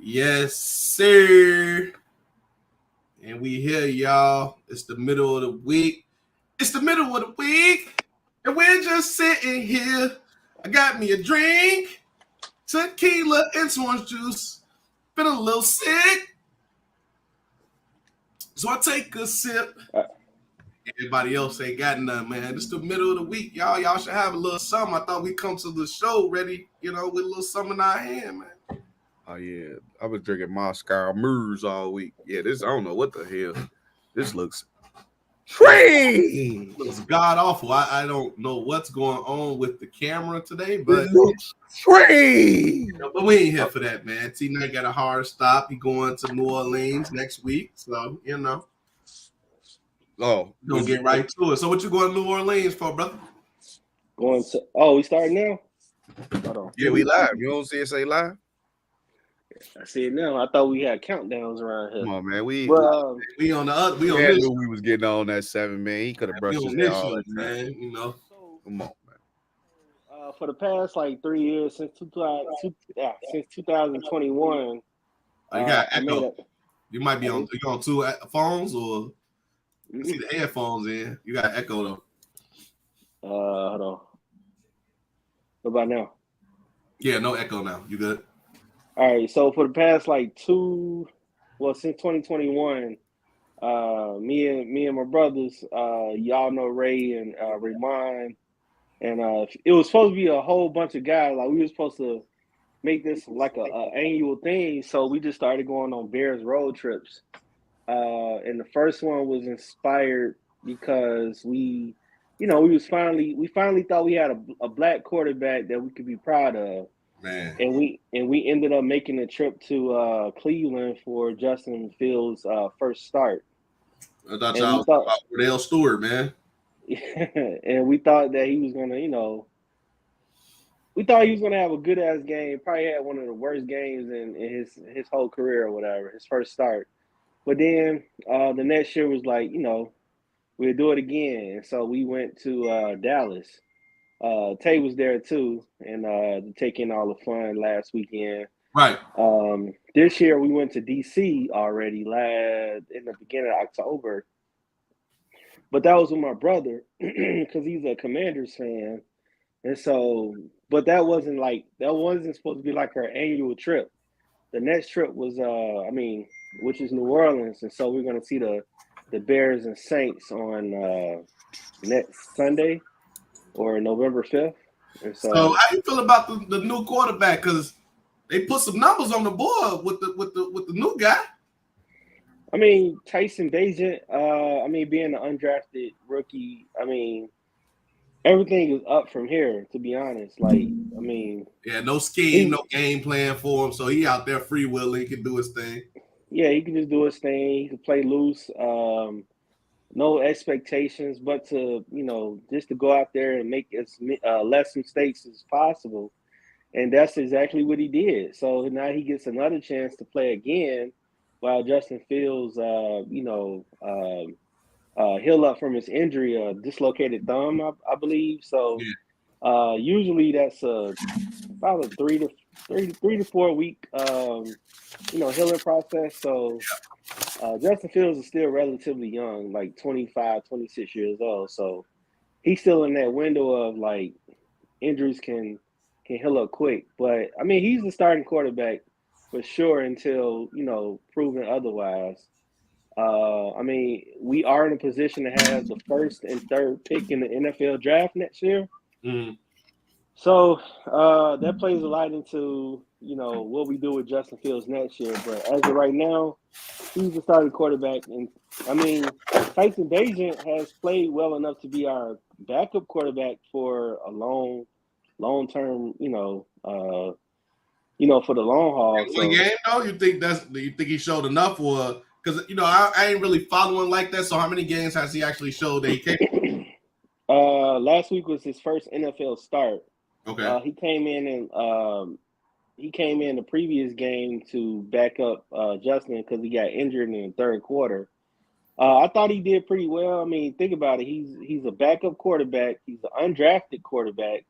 Yes, sir. And we here, y'all. It's the middle of the week. It's the middle of the week. And we're just sitting here. I got me a drink, tequila and orange juice. Been a little sick. So I take a sip. Everybody else ain't got none, man. It's the middle of the week, y'all. Y'all should have a little something. I thought we'd come to the show ready, with a little something in our hand, man. Oh yeah, I was drinking Moscow Murs all week. Yeah, this I don't know what the hell. This looks strange. Looks god awful. I don't know what's going on with the camera today, It but looks strange. but we ain't here for that, man. T Knight got a hard stop. He going to New Orleans next week, so Oh, gonna get right to it. So what you going to New Orleans for, brother? We starting now? Hold on. yeah, we live. You don't see it say live? I see it now. I thought we had countdowns around here. Come on, man. We on the other. We on yeah, this. knew we was getting on that 7, man. He could have brushed his hair all that time. Man. Come on, man. For the past 3 years since 2021, You got I made echo. a. You might be on. You on two phones or you see the headphones in. You got echo though. Hold on. What about now? Yeah, no echo now. You good? All right. So for the past since 2021, me and my brothers, y'all know Ray and Raymond, and it was supposed to be a whole bunch of guys. Like we were supposed to make this like a annual thing. So we just started going on Bears road trips. And the first one was inspired because we finally thought we had a black quarterback that we could be proud of. Man. And we ended up making a trip to Cleveland for Justin Fields' first start. I thought y'all was talking about Cordell Stewart, man. And we thought that he was gonna, we thought he was gonna have a good ass game. Probably had one of the worst games in his whole career or whatever, his first start. But then the next year was like, we'll do it again. And so we went to Dallas. Tay was there too, and taking all the fun last weekend. Right. This year we went to DC already in the beginning of October. But that was with my brother because he's a Commanders fan. And so, but that wasn't supposed to be like our annual trip. The next trip was, which is New Orleans. And so we're going to see the Bears and Saints on next Sunday or November 5th. And so how you feel about the new quarterback? Because they put some numbers on the board with the new guy. I mean, Tyson Bagent, being an undrafted rookie, everything is up from here, to be honest. Yeah, no scheme, no game plan for him. So he out there freewheeling, he can do his thing. Yeah, he can just do his thing. He can play loose. No expectations, but to, just to go out there and make as less mistakes as possible. And that's exactly what he did. So now he gets another chance to play again while Justin Fields, heal up from his injury, a dislocated thumb, I believe. So usually that's about a 3 to 4 week, healing process. So Justin Fields is still relatively young, like 25, 26 years old. So he's still in that window of injuries can heal up quick. But he's the starting quarterback for sure until proven otherwise. We are in a position to have the first and third pick in the NFL draft next year. Mm-hmm. So that plays a lot into what we do with Justin Fields next year. But as of right now, he's the starting quarterback, and Tyson Bagent has played well enough to be our backup quarterback for a long term. For the long haul. One game though, you think he showed enough, or because I ain't really following like that. So how many games has he actually showed that he came? Last week was his first NFL start. Okay. He came in the previous game to back up Justin because he got injured in the third quarter. I thought he did pretty well. Think about it. He's a backup quarterback. He's an undrafted quarterback.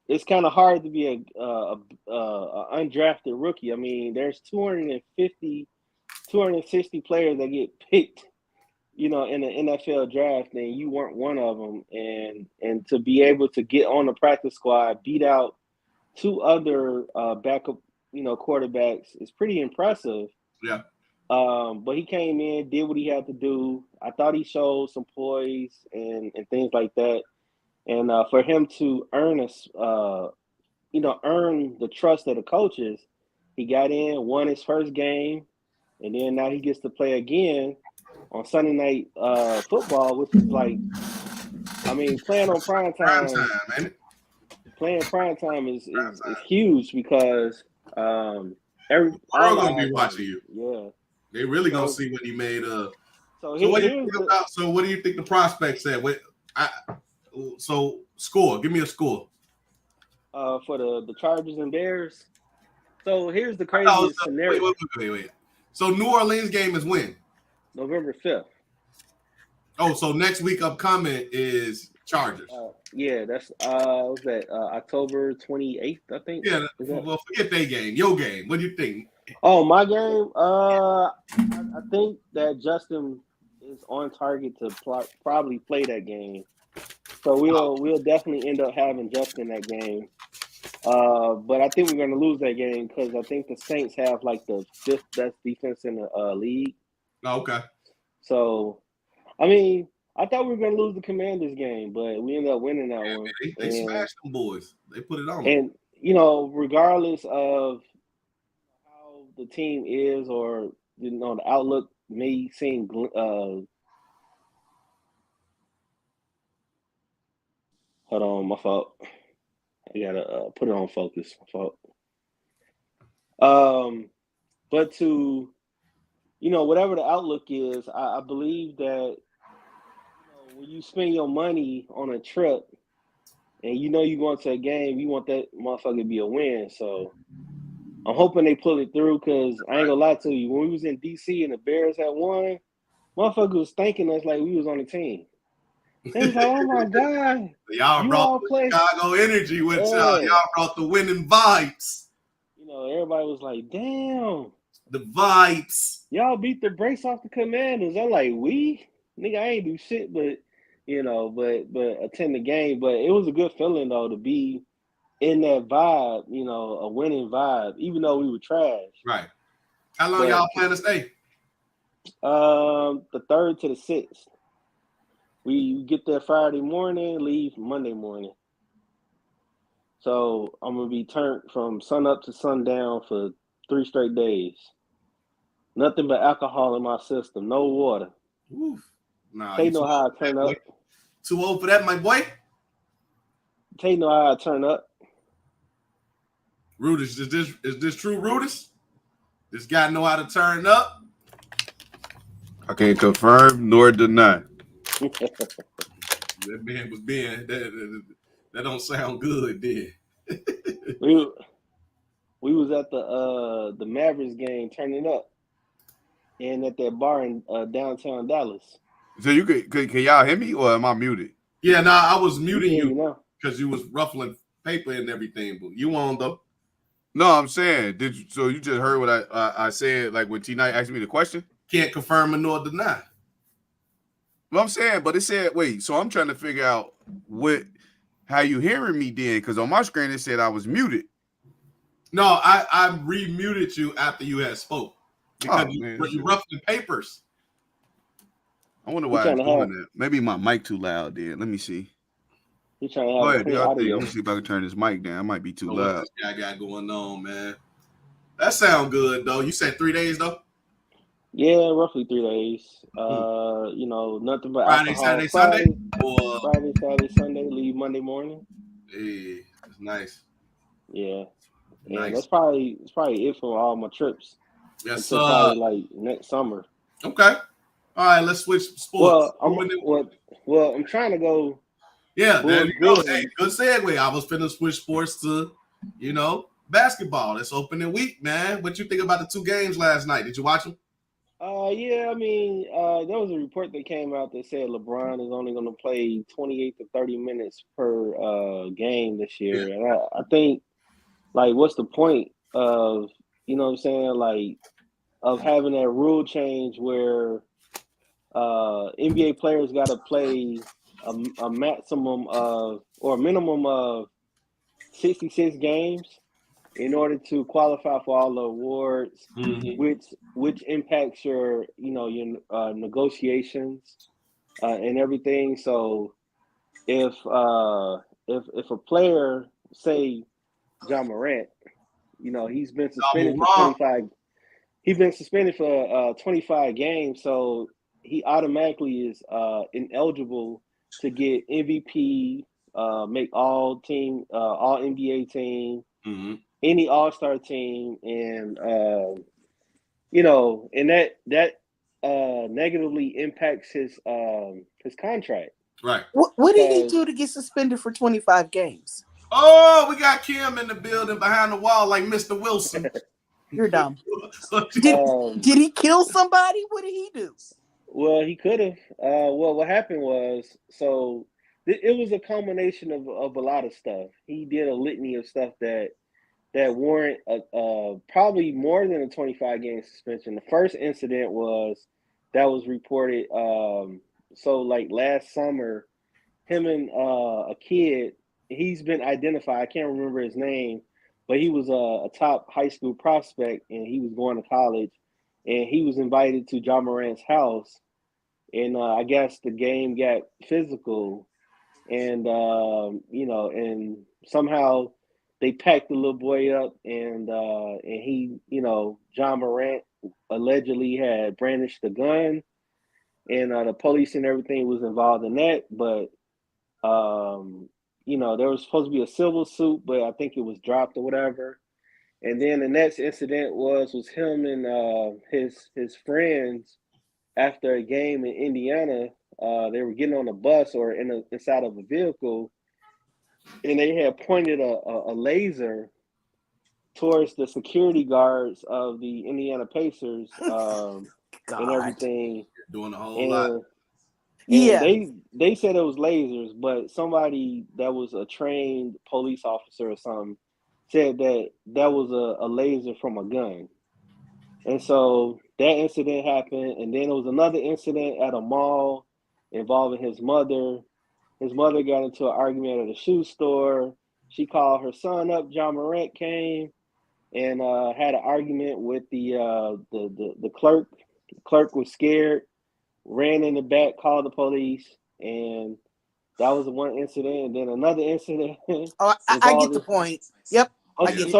it's kind of hard to be a undrafted rookie. I mean, there's 260 players that get picked, in the NFL draft, and you weren't one of them. And to be able to get on the practice squad, beat out two other backup, quarterbacks is pretty impressive. Yeah. But he came in, did what he had to do. I thought he showed some poise and things like that. And for him to earn the trust of the coaches, he got in, won his first game, and then now he gets to play again on Sunday Night Football, which is like, I mean, playing on prime time, man. Playing prime time is huge because world gonna be watching you. Yeah, they really gonna see what he made. So what do you think about? So what do you think the prospects said? So score. Give me a score. For the Chargers and Bears. So here's the craziest scenario. Wait. So New Orleans game is when? November 5th. Oh, so next week upcoming is Chargers. Yeah, that's what's that? October 28th, I think. Yeah. Well, forget their game. Your game. What do you think? Oh, my game. I think that Justin is on target to probably play that game. So we'll definitely end up having Justin that game. But I think we're going to lose that game because I think the Saints have like the 5th best defense in the league. Oh, okay. So, I mean, I thought we were going to lose the Commanders game, but we ended up winning that one. They smashed them boys. They put it on. And, regardless of how the team is or, the outlook may seem hold on, my fault. I gotta put it on focus. My fault. But to, whatever the outlook is, I believe that when you spend your money on a trip and you're going to a game, you want that motherfucker to be a win. So I'm hoping they pull it through because I ain't gonna lie to you. When we was in DC and the Bears had won, motherfucker was thanking us like we was on the team. They was like, oh my God. Y'all brought the Chicago energy with y'all. Y'all brought the winning vibes. Everybody was like, damn. The vibes. Y'all beat the brakes off the Commanders. I'm like, we? Nigga, I ain't do shit but attend the game. But it was a good feeling though to be in that vibe, a winning vibe, even though we were trash. Right. How long y'all plan to stay? The 3rd to the 6th. We get there Friday morning, leave Monday morning. So I'm gonna be turned from sun up to sundown for 3 straight days. Nothing but alcohol in my system, no water. Oof. Nah, they know how I turn up. Too old for that, my boy. They know how I turn up. Rudis, is this true, Rudis? This guy know how to turn up? I can't confirm nor deny. That man was being that don't sound good, did. we was at the Mavericks game turning up, and at that bar in downtown Dallas. So you can y'all hear me or am I muted? Yeah, I was muting you because you was ruffling paper and everything. But you on though? No, I'm saying, so you just heard what I said, like when T-Night asked me the question? Can't confirm nor deny. Well, I'm saying, but it said, wait, so I'm trying to figure out how you hearing me then, because on my screen it said I was muted. No, I re-muted you after you had spoke because you ruffling papers. I wonder why I'm doing that. Maybe my mic too loud then. Let me see. You're trying to have let me see if I can turn this mic down. I might be too loud. What this guy got going on, man? That sound good though. You said 3 days though? Yeah, roughly 3 days. Nothing but Friday, alcohol. Saturday, Sunday? Friday, Saturday, Sunday, leave Monday morning. Hey, that's nice. Yeah. Nice. And that's probably it for all my trips. Yes, sir. Probably like next summer. Okay. All right, let's switch sports. Well, I'm trying to go. Yeah, there you go. Hey, good segue. I was finna switch sports to, basketball. It's opening week, man. What you think about the 2 games last night? Did you watch them? Yeah, I mean, there was a report that came out that said LeBron is only going to play 28 to 30 minutes per game this year. Yeah. And I think, like, what's the point of, you know what I'm saying, like, of having that rule change where NBA players got to play a maximum of or a minimum of 66 games in order to qualify for all the awards, Mm-hmm. which impacts your your negotiations and everything. So if a player, say John Morant, he's been suspended for Wrong. 25. He's been suspended for 25 games, so he automatically is ineligible to get MVP, make all NBA team, Mm-hmm. any All Star team, and and that negatively impacts his contract Right. What did he because do to get suspended for 25 games? Oh, we got Kim in the building behind the wall, like Mr. Wilson. You're dumb. um, Did he kill somebody? What did he do? well, he could have. Well, what happened was, so it was a combination of a lot of stuff. He did a litany of stuff that warrant probably more than a 25 game suspension. The first incident that was reported. So like last summer, him and a kid. He's been identified. I can't remember his name, but he was a top high school prospect, and he was going to college, and he was invited to John Morant's house, and I guess the game got physical, and and somehow they packed the little boy up, and he, John Morant allegedly had brandished the gun, and the police and everything was involved in that, but there was supposed to be a civil suit, but I think it was dropped or whatever. And then the next incident was him and his friends after a game in Indiana. They were getting on a bus or inside of a vehicle, and they had pointed a laser towards the security guards of the Indiana Pacers and everything. Doing a whole lot. And Yeah. they said it was lasers, but somebody that was a trained police officer or something said that was a laser from a gun. And so that incident happened, and then there was another incident at a mall involving his mother. His mother got into an argument at a shoe store. She called her son up. John Morant came and had an argument with the clerk. The clerk was scared, ran in the back, called the police, and that was the one incident. And then another incident. Oh, I get the point. Yep. Okay, I get it.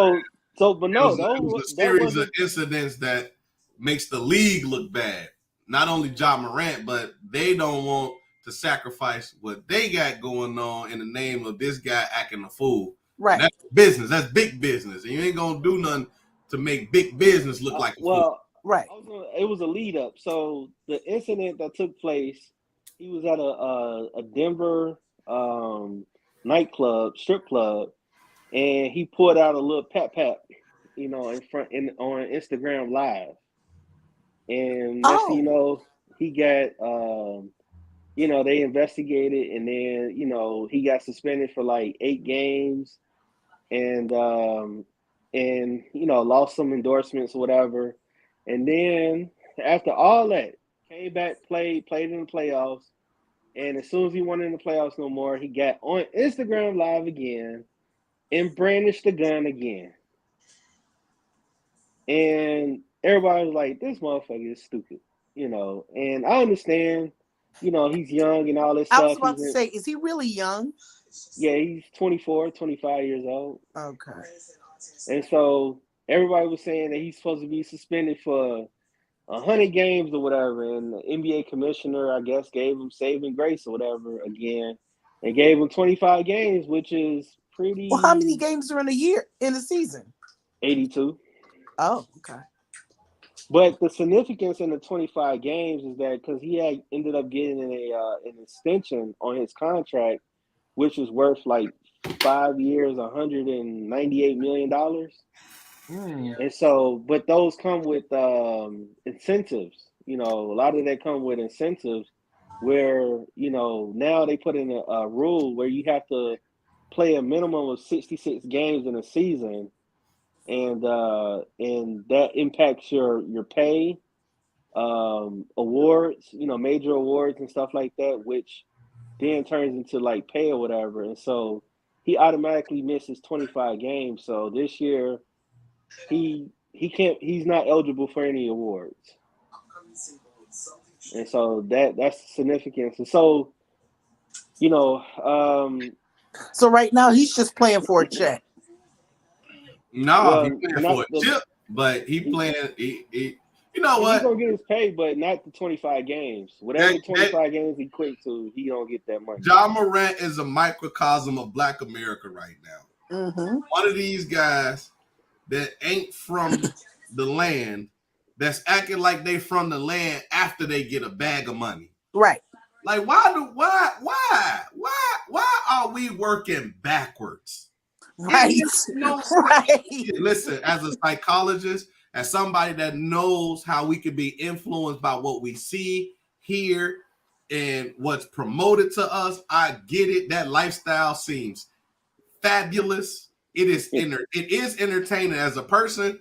but no, it was a series of incidents that makes the league look bad. Not only John Morant, but they don't want to sacrifice what they got going on in the name of this guy acting a fool. Right. That's business. That's big business. And you ain't gonna do nothing to make big business look like a fool. Right. It was a lead up. So the incident that took place, he was at a Denver nightclub, strip club, and he pulled out a little pap, in front on Instagram Live. And next thing you know, he got they investigated, and then he got suspended for like 8 games, and lost some endorsements or whatever. And then after all that, came back, played in the playoffs, and as soon as he won in the playoffs no more, he got on Instagram Live again and brandished the gun again. And everybody was like, this motherfucker is stupid, and I understand, he's young and all this stuff. I was about to say, is he really young? Yeah, he's 24, 25 years old. Okay. And so everybody was saying that he's supposed to be suspended for 100 games or whatever. And the NBA commissioner, I guess, gave him saving grace or whatever again. And gave him 25 games, which is pretty. Well, how many games are in a season? 82. Oh, okay. But the significance in the 25 games is that because he had ended up getting an extension on his contract, which was worth like 5 years, $198 million. And so, but those come with incentives. you know, a lot of that come with incentives where, you know, now they put in a rule where you have to play a minimum of 66 games in a season, and that impacts your pay, awards, you know, major awards and stuff like that, which then turns into like pay or whatever. And so he automatically misses 25 games. So this year he's not eligible for any awards. And so that's significant. And so, you know, So right now he's just playing for a check. No, well, he playing for a chip, but he playing. You know what? He's gonna get his pay, but not the 25 games. Whatever 25 games he quit to, he don't get that money. Ja Morant is a microcosm of Black America right now. Mm-hmm. One of these guys that ain't from the land, that's acting like they from the land after they get a bag of money. Right. Like, why are we working backwards? Right. Right. Listen, as a psychologist, as somebody that knows how we can be influenced by what we see, hear, and what's promoted to us, I get it. That lifestyle seems fabulous. It is entertaining. As a person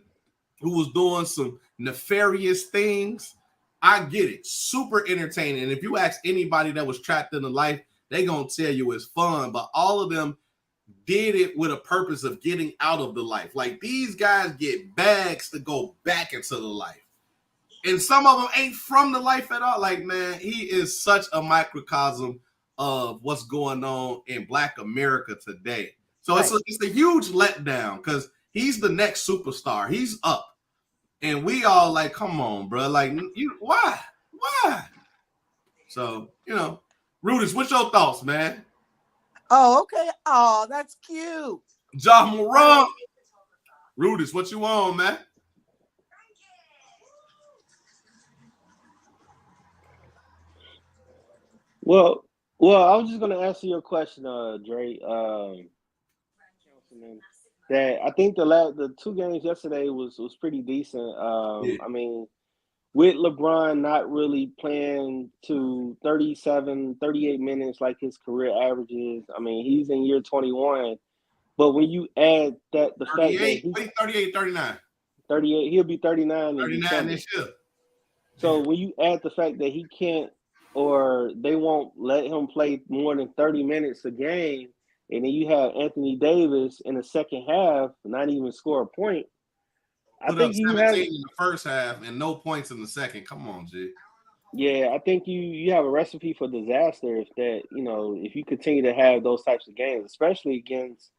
who was doing some nefarious things, I get it. Super entertaining. And if you ask anybody that was trapped in the life, they're gonna tell you it's fun. But all of them did it with a purpose of getting out of the life. Like, these guys get bags to go back into the life. And some of them ain't from the life at all. Like, man, he is such a microcosm of what's going on in Black America today. So right. It's a huge letdown because he's the next superstar. He's up. And we all like, come on, bro. Like, why? So, you know, Rudis, what's your thoughts, man? Oh, okay. Oh, that's cute. Ja Morant. Rudis, what you on, man? Well, I was just gonna answer your question, Dre. That I think the two games yesterday was pretty decent. Yeah. I mean, with LeBron not really playing to 37, 38 minutes like his career averages. I mean, he's in year 21. But when you add that the fact that he's 38, 39. 38, he'll be 39 this year. So when you add the fact that he can't, or they won't let him play more than 30 minutes a game, and then you have Anthony Davis in the second half not even score a point. I think you have 17 in the first half and no points in the second. Come on, G. Yeah, I think you have a recipe for disaster if you continue to have those types of games, especially against,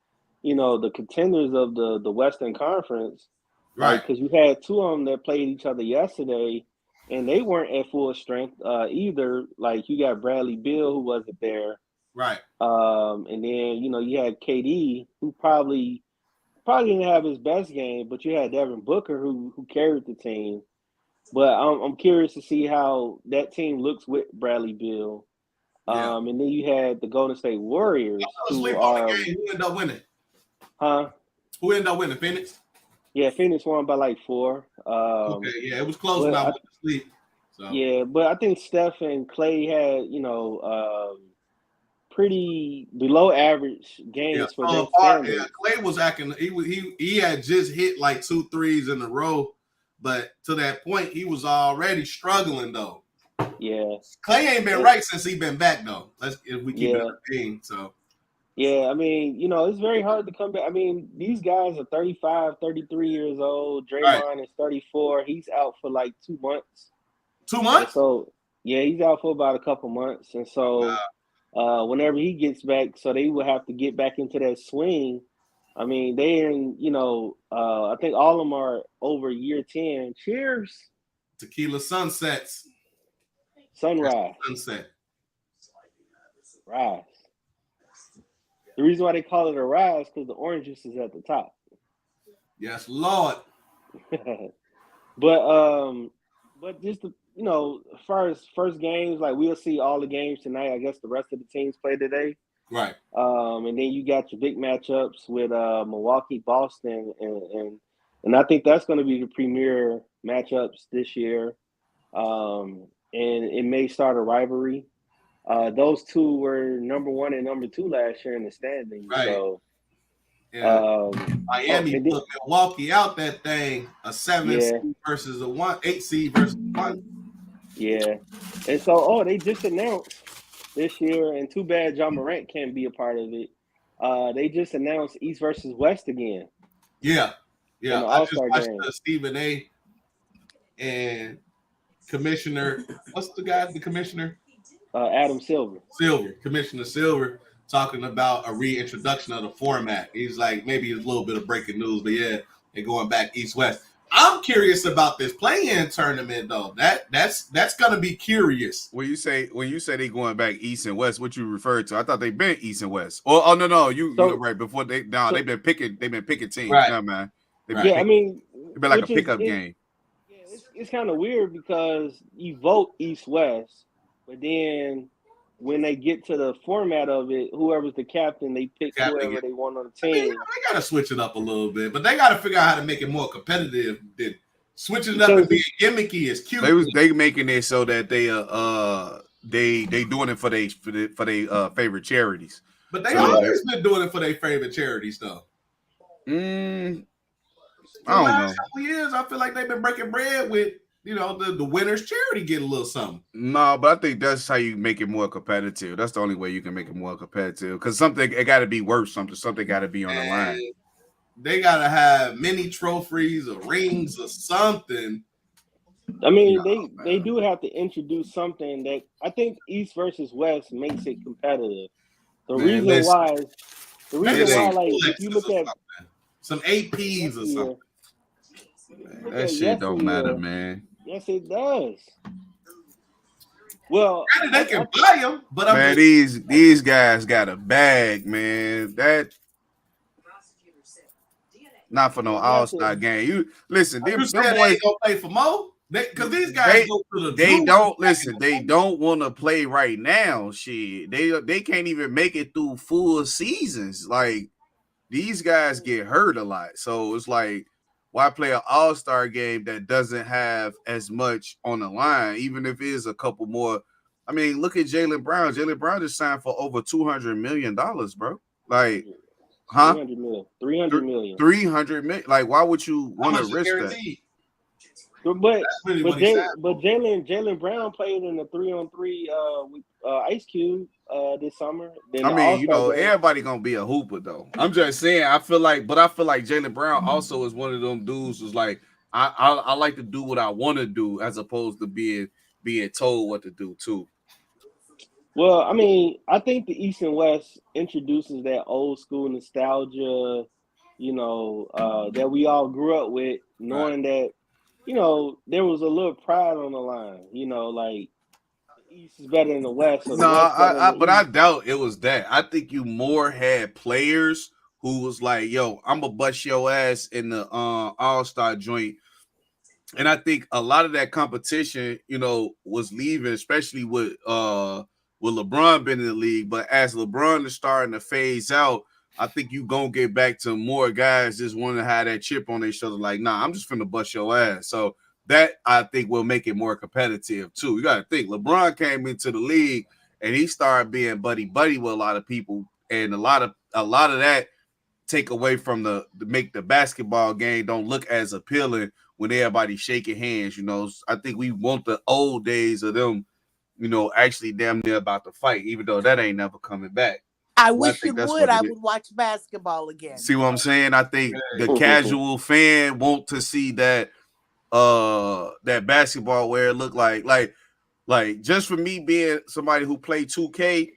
you know, the contenders of the Western Conference. Right. Because you had two of them that played each other yesterday, and they weren't at full strength either. Like, you got Bradley Beal, who wasn't there. Right. And then, you know, you had KD, who probably didn't have his best game, but you had Devin Booker who carried the team. But I'm curious to see how that team looks with Bradley Beal. Yeah. And then you had the Golden State Warriors. Who ended up winning? Huh? Who ended up winning? Phoenix? Yeah, Phoenix won by like 4. Okay, yeah, it was close when I went to sleep. So. Yeah, but I think Steph and Clay had, you know, pretty below average games for their standards. Yeah, Clay was acting. He had just hit like 2 threes in a row, but to that point, he was already struggling though. Yeah, Clay ain't been right since he been back though. If we keep it a team, so. Yeah, I mean, you know, it's very hard to come back. I mean, these guys are 35, 33 years old. Draymond is 34. He's out for like 2 months. 2 months? And so, yeah, he's out for about a couple months. And so, whenever he gets back, so they will have to get back into that swing. I mean, they're in, you know, I think all of them are over year 10. Cheers. Tequila sunsets. Sunrise. Sunset. Rise. The reason why they call it a rise because the orange juice is at the top. Yes, Lord. But just the, you know, as far as first games, like we'll see all the games tonight. I guess the rest of the teams play today. Right. And then you got your big matchups with Milwaukee, Boston, and I think that's going to be the premier matchups this year. and it may start a rivalry. Those two were number 1 and number 2 last year in the standings. Right. So, Yeah. Miami and then- put Milwaukee out that thing, a 7 Yeah. seed versus a 8 seed versus 1. yeah, and so they just announced this year, and too bad John Morant can't be a part of it. They just announced East versus West again. Yeah. In the I just All-Star watched game. Stephen A. and Commissioner. What's the guy? The commissioner? Adam Silver. Commissioner Silver, talking about a reintroduction of the format. He's like, maybe it's a little bit of breaking news, but yeah, they're going back East-West. I'm curious about this play-in tournament, though. That's gonna be curious. When you say they going back East and West, what you refer to? I thought they've been East and West. Oh no, you're right. Before they've been picking teams. Right. Yeah, man. Yeah, I mean, It's been like a pickup game. Yeah, it's kind of weird because you vote East-West, but then when they get to the format of it, whoever's the captain, they pick whoever they want on the team. I mean, they gotta switch it up a little bit, but they gotta figure out how to make it more competitive. Switching it up and being gimmicky is cute. They making it so that they doing it for they favorite charities. But they always been doing it for their favorite charities, though. I The last couple years, I feel like they've been breaking bread with, the winner's charity get a little something. No, but I think that's how you make it more competitive. That's the only way you can make it more competitive. Because it got to be worth something. Something got to be on the line. They got to have many trophies or rings or something. I mean, they do have to introduce something that I think East versus West makes it competitive. The reason why, like, if you look at some APs or something. That shit don't matter, man. Yes, it does. Well, they can buy them, but man, these guys got a bag, man. That not for no All-Star game. You listen, them boys gonna play for Mo because these guys go to the. They don't listen. They don't want to play right now. Shit, they can't even make it through full seasons. Like these guys get hurt a lot, so it's like, why play an All-Star game that doesn't have as much on the line, even if it is a couple more? I mean, look at Jaylen Brown. Jaylen Brown just signed for over $200 million, bro. Like, huh? 300 million. 300 million. Like, why would you want to risk that? But Jaylen Brown played in the 3-on-3 with Ice Cube this summer. Then I mean, everybody gonna be a hooper though. I'm just saying. I feel like Jaylen Brown also is one of them dudes who's like, I like to do what I want to do as opposed to being told what to do too. Well, I mean, I think the East and West introduces that old school nostalgia, that we all grew up with, knowing that, there was a little pride on the line, like the East is better than the West. No, I doubt it was that. I think you more had players who was like, yo, I'm gonna bust your ass in the All-Star joint. And I think a lot of that competition, was leaving, especially with LeBron being in the league. But as LeBron is starting to phase out, I think you gonna get back to more guys just want to have that chip on their shoulder. Like, nah, I'm just finna bust your ass. So that I think will make it more competitive too. You gotta think LeBron came into the league and he started being buddy with a lot of people, and a lot of that take away from the make the basketball game don't look as appealing when everybody's shaking hands. I think we want the old days of them, actually damn near about to fight, even though that ain't never coming back. I wish it would. I would watch basketball again. See what I'm saying? I think the casual fan want to see that that basketball where it looked like just for me being somebody who played 2K,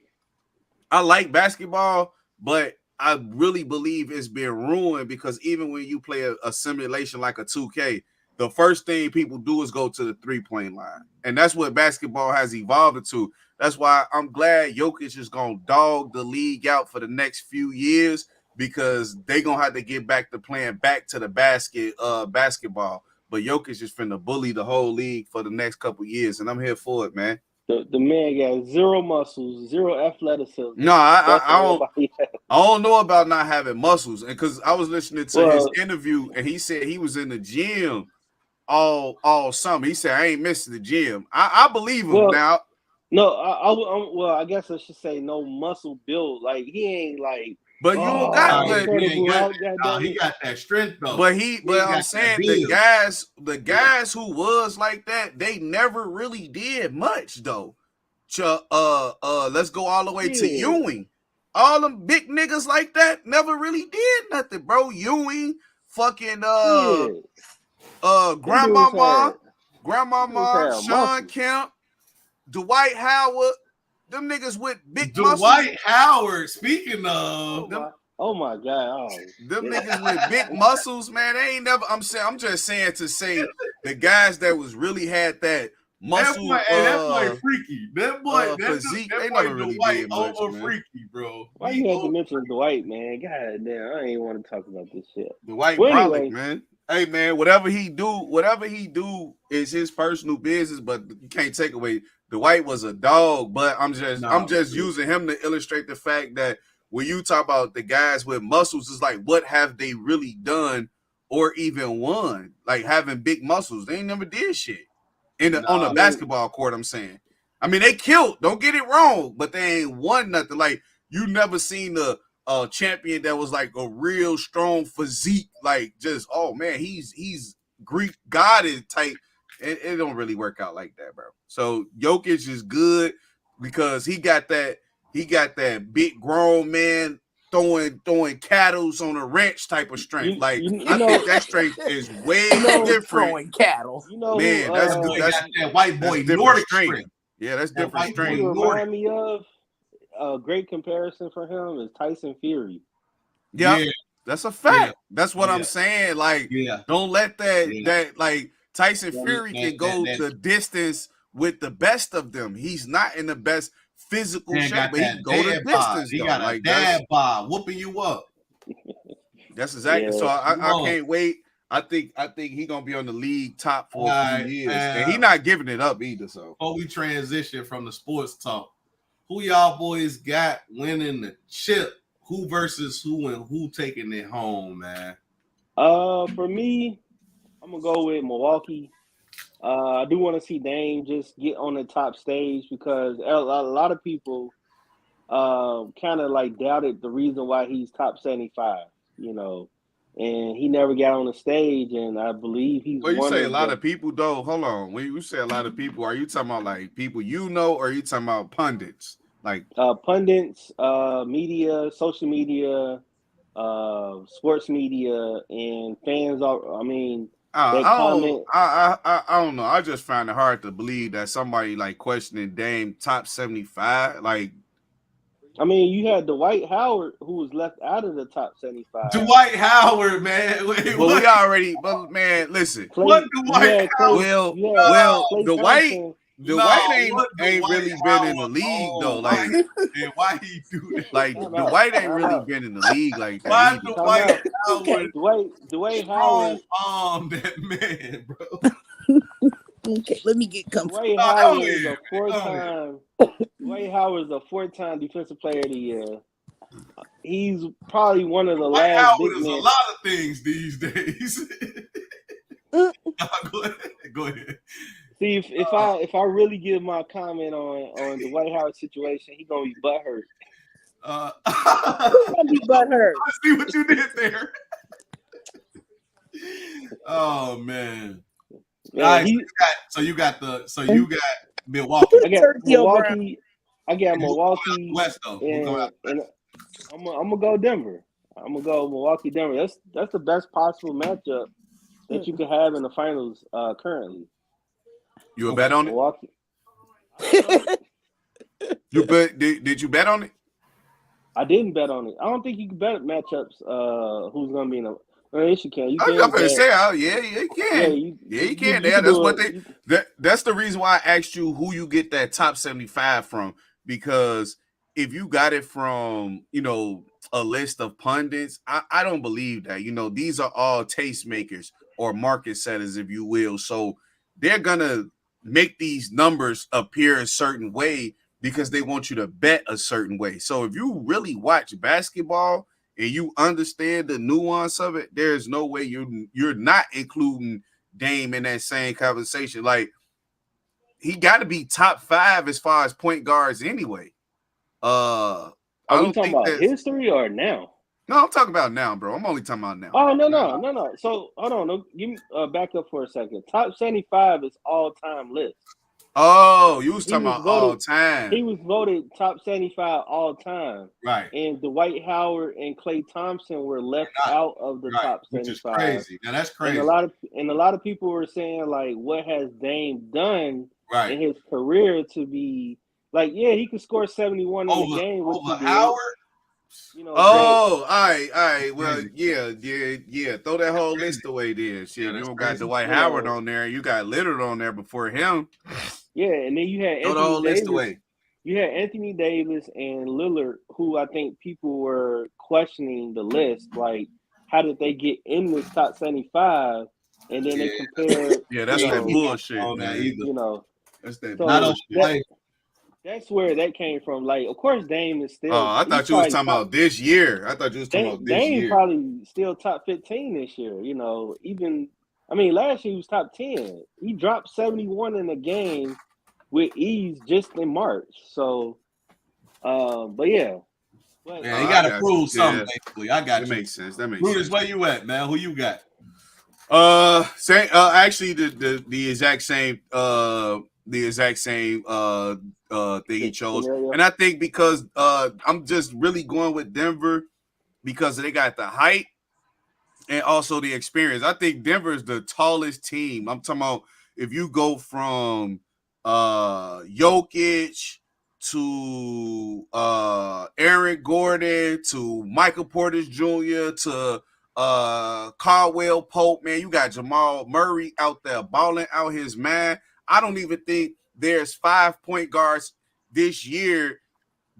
I like basketball, but I really believe it's been ruined because even when you play a simulation like a 2K, the first thing people do is go to the three-point line. And that's what basketball has evolved into. That's why I'm glad Jokic is going to dog the league out for the next few years, because they're going to have to get back to playing back to the basketball. But Jokic is finna bully the whole league for the next couple years, and I'm here for it, man. The man got zero muscles, zero athleticism. No, I don't know about not having muscles. And because I was listening to his interview, and he said he was in the gym all summer. He said, I ain't missing the gym. I believe him Well, now. No, well, I guess I should say no muscle build. Like he ain't like, But you don't got Nah, but he ain't got, goddamn nah, he it. got that strength though. but He but ain't I'm got saying that the guys who was like that, they never really did much though. Let's go all the way to Yeah. Ewing. All them big niggas like that never really did nothing, bro. Ewing, fucking Yeah. grandmama, dudes had Sean muscles. Kemp, Dwight Howard, them niggas with big muscles. Dwight Howard. Speaking of, Oh my god! Them niggas with big muscles, man. They ain't never. I'm just saying to say the guys that was really had that muscle. that boy freaky. That boy, physique. that They boy never really Dwight did much, over man. freaky, bro. Why He you have to over- mention Dwight, man? God damn, I ain't want to talk about this shit. Dwight Well, Brolick, anyway. man. Hey, man, whatever he do is his personal business, but you can't take away. Dwight was a dog, but I'm just using him to illustrate the fact that when you talk about the guys with muscles, it's like, what have they really done or even won? Like having big muscles, they ain't never did shit on the basketball court. I'm saying, I mean, they killed. Don't get it wrong, but they ain't won nothing. Like you never seen a champion that was like a real strong physique, like just man, he's Greek godded type. It don't really work out like that, bro. So Jokic is good because he got that big grown man throwing cattles on a ranch type of strength. I think that strength is way different. Throwing cattle. Man, that's good. That's that white boy that's Nordic strength. Yeah, that's different strength. What remind me of a great comparison for him is Tyson Fury. Yeah, that's a fact. Yeah. That's what I'm saying. Like, don't let that like Tyson Fury can go the distance with the best of them. He's not in the best physical shape, but he can go the distance. He got a dad bod whooping you up. That's exactly. So I can't wait. I think he's gonna be on the league top for a few years, and he's not giving it up either. So before we transition from the sports talk, who y'all boys got winning the chip? Who versus who and who taking it home, man? For me, I'm gonna go with Milwaukee. I do want to see Dame just get on the top stage because a lot of people kind of like doubted the reason why he's top 75, and he never got on the stage, and I believe he's Well, you say a lot of people, though. Hold on. When you say a lot of people, are you talking about like people or are you talking about pundits? Like pundits, media, social media, sports media, and fans are, I don't know. I just find it hard to believe that somebody like questioning Dame top 75. Like, I mean, you had Dwight Howard who was left out of the top 75. Dwight Howard, man. But man, listen. What Dwight Howard? Dwight ain't really been in the league though. Like, and why he do that? Like Dwight ain't really been in the league like that. Why Dwight Howard? Dwight Howard that man, bro. Okay, let me get comfortable. Dwight Howard is a four-time. Dwight Howard is a four-time Defensive Player of the Year. He's probably one of the Dwight last Howard big is men. a lot of things these days. Go ahead. See, if I really give my comment on the Dwight Howard situation, he's gonna be butthurt. Gonna be butthurt. I see what you did there. Oh man. Yeah, So you got Milwaukee. I got Milwaukee. West though. And I'm gonna go Denver. I'm gonna go Milwaukee, Denver. That's the best possible matchup that you could have in the finals currently. You a bet on Milwaukee. You bet? Did you bet on it? I didn't bet on it. I don't think you can bet matchups. Who's gonna be in a? Yes, you can. You can. I'm gonna say, you can. You can. That's what that's the reason why I asked you who you get that top 75 from, because if you got it from a list of pundits, I don't believe that. These are all tastemakers or market setters, if you will. So they're gonna make these numbers appear a certain way because they want you to bet a certain way. So if you really watch basketball and you understand the nuance of it, there's no way you're not including Dame in that same conversation. Like, he got to be top 5 as far as point guards anyway. I Are we don't talking think about history or now? No, I'm talking about now, bro. I'm only talking about now. Oh, no. So, hold on. No, give me back up for a second. Top 75 is all-time list. Oh, you was talking about all time. He was voted top 75 all time. Right. And Dwight Howard and Klay Thompson were left out of the top 75. Which is crazy. Now that's crazy. And a lot of people were saying, like, what has Dame done in his career to be like, yeah, he could score 71 in the game with Howard. You know, all right. Well, yeah. Throw that whole list away then. Shit, you don't got Dwight Howard on there. You got Lillard on there before him. Yeah, and then you had Throw the whole list away. You had Anthony Davis and Lillard, who I think people were questioning the list. Like, how did they get in this top 75? And then they compared. Yeah, that's that bullshit. You know, that's that bullshit. That's where that came from. Like, of course, Dame is still. Oh, I thought you was talking about this year. Dame probably still top 15 this year. You know, last year he was top 10. He dropped 71 in the game with ease just in March. So, but yeah. He got to prove something. Basically, I got that you. Makes sense. That makes Brutus, sense. where you at, man? Who you got? Actually, the exact same. Thing he chose. And I think because I'm just really going with Denver because they got the height and also the experience. I think Denver is the tallest team. I'm talking about if you go from Jokic to Aaron Gordon to Michael Porter Jr. to Caldwell Pope, man, you got Jamal Murray out there balling out his mind. I don't even think there's 5 point guards this year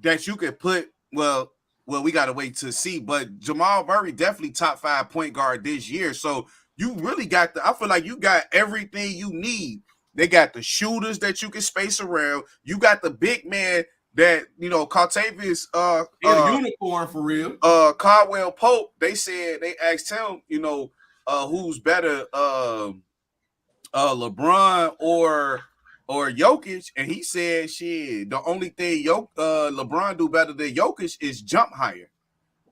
that you could put. Well, we got to wait to see. But Jamal Murray definitely top 5 point guard this year. So you really got I feel like you got everything you need. They got the shooters that you can space around. You got the big man that, you know, Cartavius. A unicorn for real. Caldwell Pope. They asked him, you know, who's better, LeBron or Jokic, and he said, "Shit, the only thing LeBron do better than Jokic is jump higher."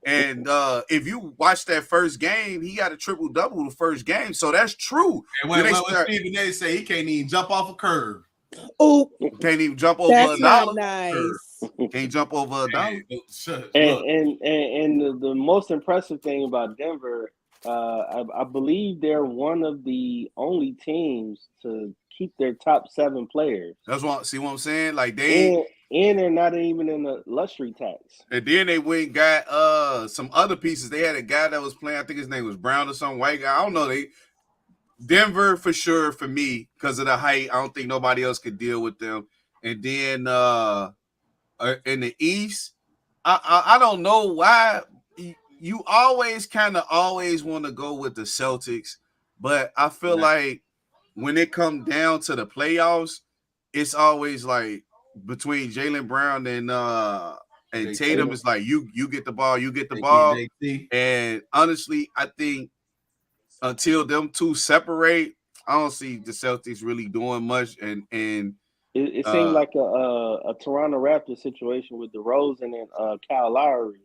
And if you watch that first game, he got a triple-double the first game, so that's true. And when Stephen A. say he can't even jump off a curb. Oh, can't even jump over that's a dollar. Not nice. Can't jump over a dollar. And the most impressive thing about Denver. I believe they're one of the only teams to keep their top 7 players. That's what I'm saying. Like and they're not even in the luxury tax. And then they went and got some other pieces. They had a guy that was playing. I think his name was Brown or some white guy. I don't know. Denver for sure for me because of the height. I don't think nobody else could deal with them. And then in the East, I don't know why. You always want to go with the Celtics, but I feel like when it comes down to the playoffs, it's always like between Jaylen Brown and Tatum. It's like you get the ball, and honestly, I think until them two separate, I don't see the Celtics really doing much. And it seemed like a Toronto Raptors situation with DeRozan and Kyle Lowry.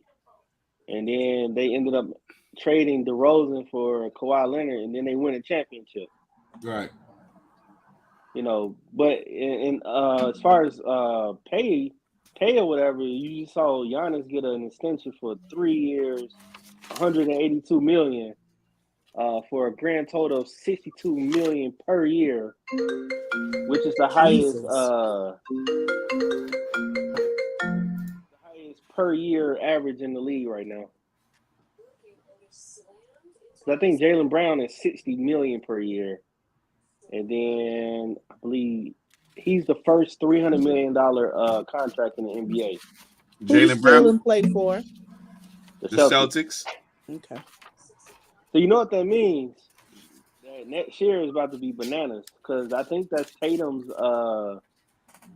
And then they ended up trading DeRozan for Kawhi Leonard, and then they win a championship. Right. You know, but as far as pay or whatever, you just saw Giannis get an extension for 3 years, $182 million, for a grand total of $62 million per year, which is the highest per year average in the league right now. So I think Jaylen Brown is $60 million per year, and then I believe he's the first $300 million contract in the NBA. Jaylen Brown played for the Celtics. Okay. So you know what that means? That next year is about to be bananas because I think that's Tatum's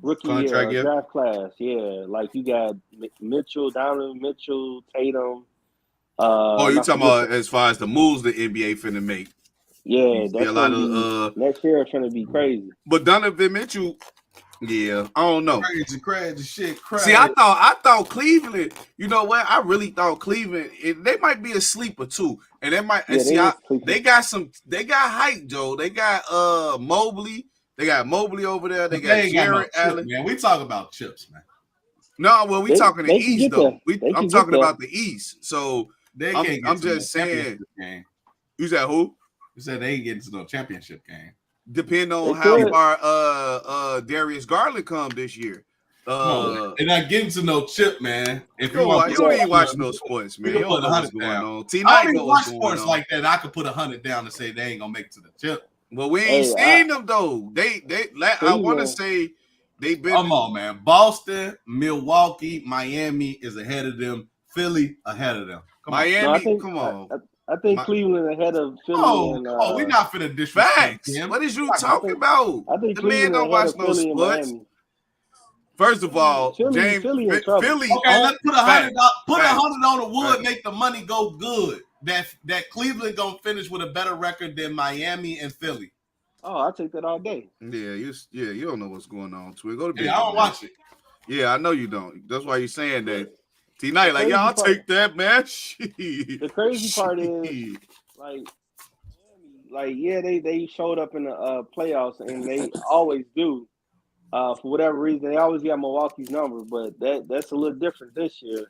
rookie contract year, draft class. Yeah, like you got Mitchell, Donovan Mitchell, Tatum. You talking about as far as the moves the NBA finna make? Yeah, See a that's lot gonna of be next year. It's gonna be crazy. but Donovan Mitchell, yeah, I don't know. Crazy shit, crazy. See, I thought Cleveland. You know what? I really thought Cleveland. They might be a sleeper too, and they might. And see, they got hype, Joe. They got Mobley. They got Mobley over there. They got Jared Allen. Man, we talk about chips, man. No, well, we talking the East though. I'm talking about the East. So I'm just saying. You said who? You said they ain't getting to no championship game. Depending on how far Darius Garland come this year. They're not getting to no chip, man. If you ain't watching no sports, man. You don't know what's going on. I don't even watch sports like that. I could put 100 down and say they ain't gonna make it to the chip. Well, we ain't seen them though. I want to say they've been. Come on, man. Boston, Milwaukee, Miami is ahead of them. Philly ahead of them. Miami, come on. I think Cleveland ahead of Philly. We're not finna disrespect him. What is you talking about? I think the Cleveland man don't watch no sports. First of all, Philly. Okay, let's put $100 on the wood. Make the money go good. That Cleveland gonna finish with a better record than Miami and Philly. Oh, I'll take that all day. Yeah, you don't know what's going on, Twig. Go to bed. I don't watch it. Yeah, I know you don't. That's why you're saying that. T-Night, like, yeah, I'll take that, man. The crazy part is, they showed up in the playoffs, and they always do. For whatever reason, they always got Milwaukee's number, but that's a little different this year.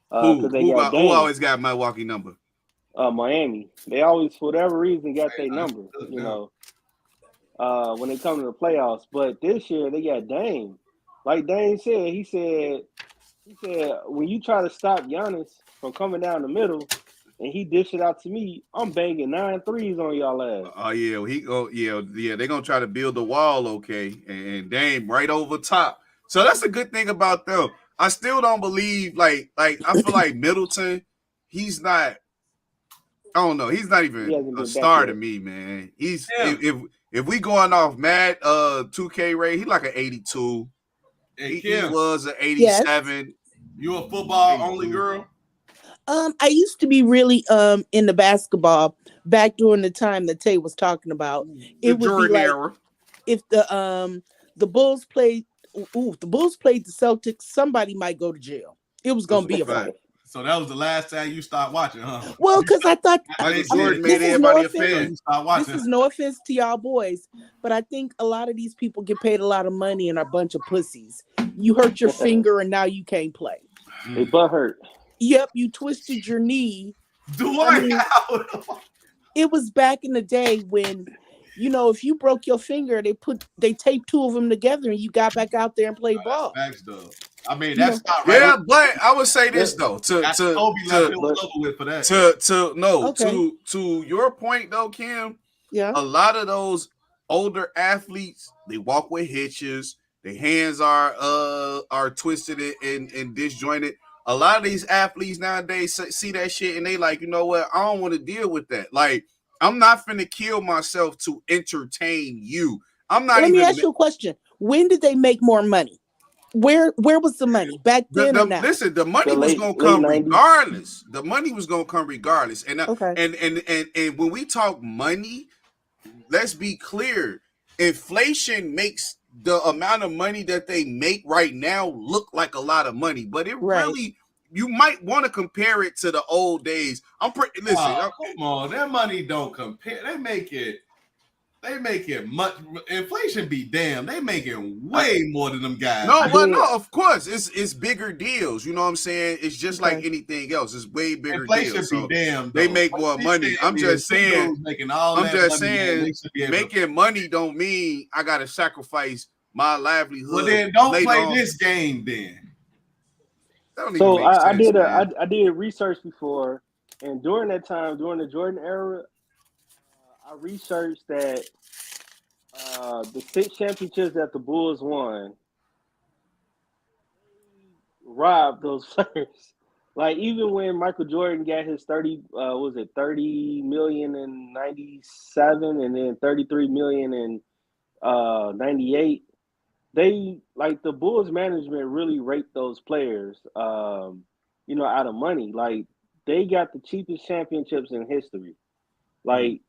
Who always got Milwaukee number? Miami. They always, for whatever reason, got their number. You know, when they come to the playoffs. But this year they got Dame. Like Dame said, he said when you try to stop Giannis from coming down the middle, and he dish it out to me, I'm banging 9 threes on y'all ass. Oh yeah, they're gonna try to build the wall, okay, and Dame right over top. So that's a good thing about them. I still don't believe like I feel like Middleton, he's not. I don't know. He's not even a star to me, man. He's if we going off Mad 2K rate, he like an 82. He was an 87. Yes. You a football only girl? I used to be really into basketball back during the time that Tay was talking about. It would be like if the Bulls played the Celtics, somebody might go to jail. It was gonna be a fight. So that was the last time you stopped watching, huh? Well, because I thought Jordan made everybody a fan. This is no offense to y'all boys, but I think a lot of these people get paid a lot of money and are a bunch of pussies. You hurt your finger and now you can't play. They butt hurt. Yep, you twisted your knee. It was back in the day when, you know, if you broke your finger, they taped 2 of them together and you got back out there and played ball. I mean, that's not right. Yeah, but I would say this though. To your point though, Kim. Yeah. A lot of those older athletes, they walk with hitches. Their hands are twisted and disjointed. A lot of these athletes nowadays see that shit and they like, you know what? I don't want to deal with that. Like, I'm not finna kill myself to entertain you. I'm not. Let me ask you a question. When did they make more money? Where was the money back then? Or now? Listen, the money was gonna come regardless. The money was gonna come regardless. And and when we talk money, let's be clear. Inflation makes the amount of money that they make right now look like a lot of money, but it really, you might want to compare it to the old days. Listen, come on, that money don't compare. They make it much. Inflation be damn. They making way more than them guys. No, of course, it's bigger deals. You know what I'm saying? It's just like anything else. It's way bigger deals. Inflation be damn. They make more money. I'm just saying. Making money don't mean I gotta sacrifice my livelihood. Well, then don't play this game. Then. So I did research before, and during that time, during the Jordan era, I researched that the 6 championships that the Bulls won robbed those players. Like even when Michael Jordan got his 30 million in 97 and then 33 million in 98, they like the Bulls management really raped those players out of money. Like they got the cheapest championships in history. Like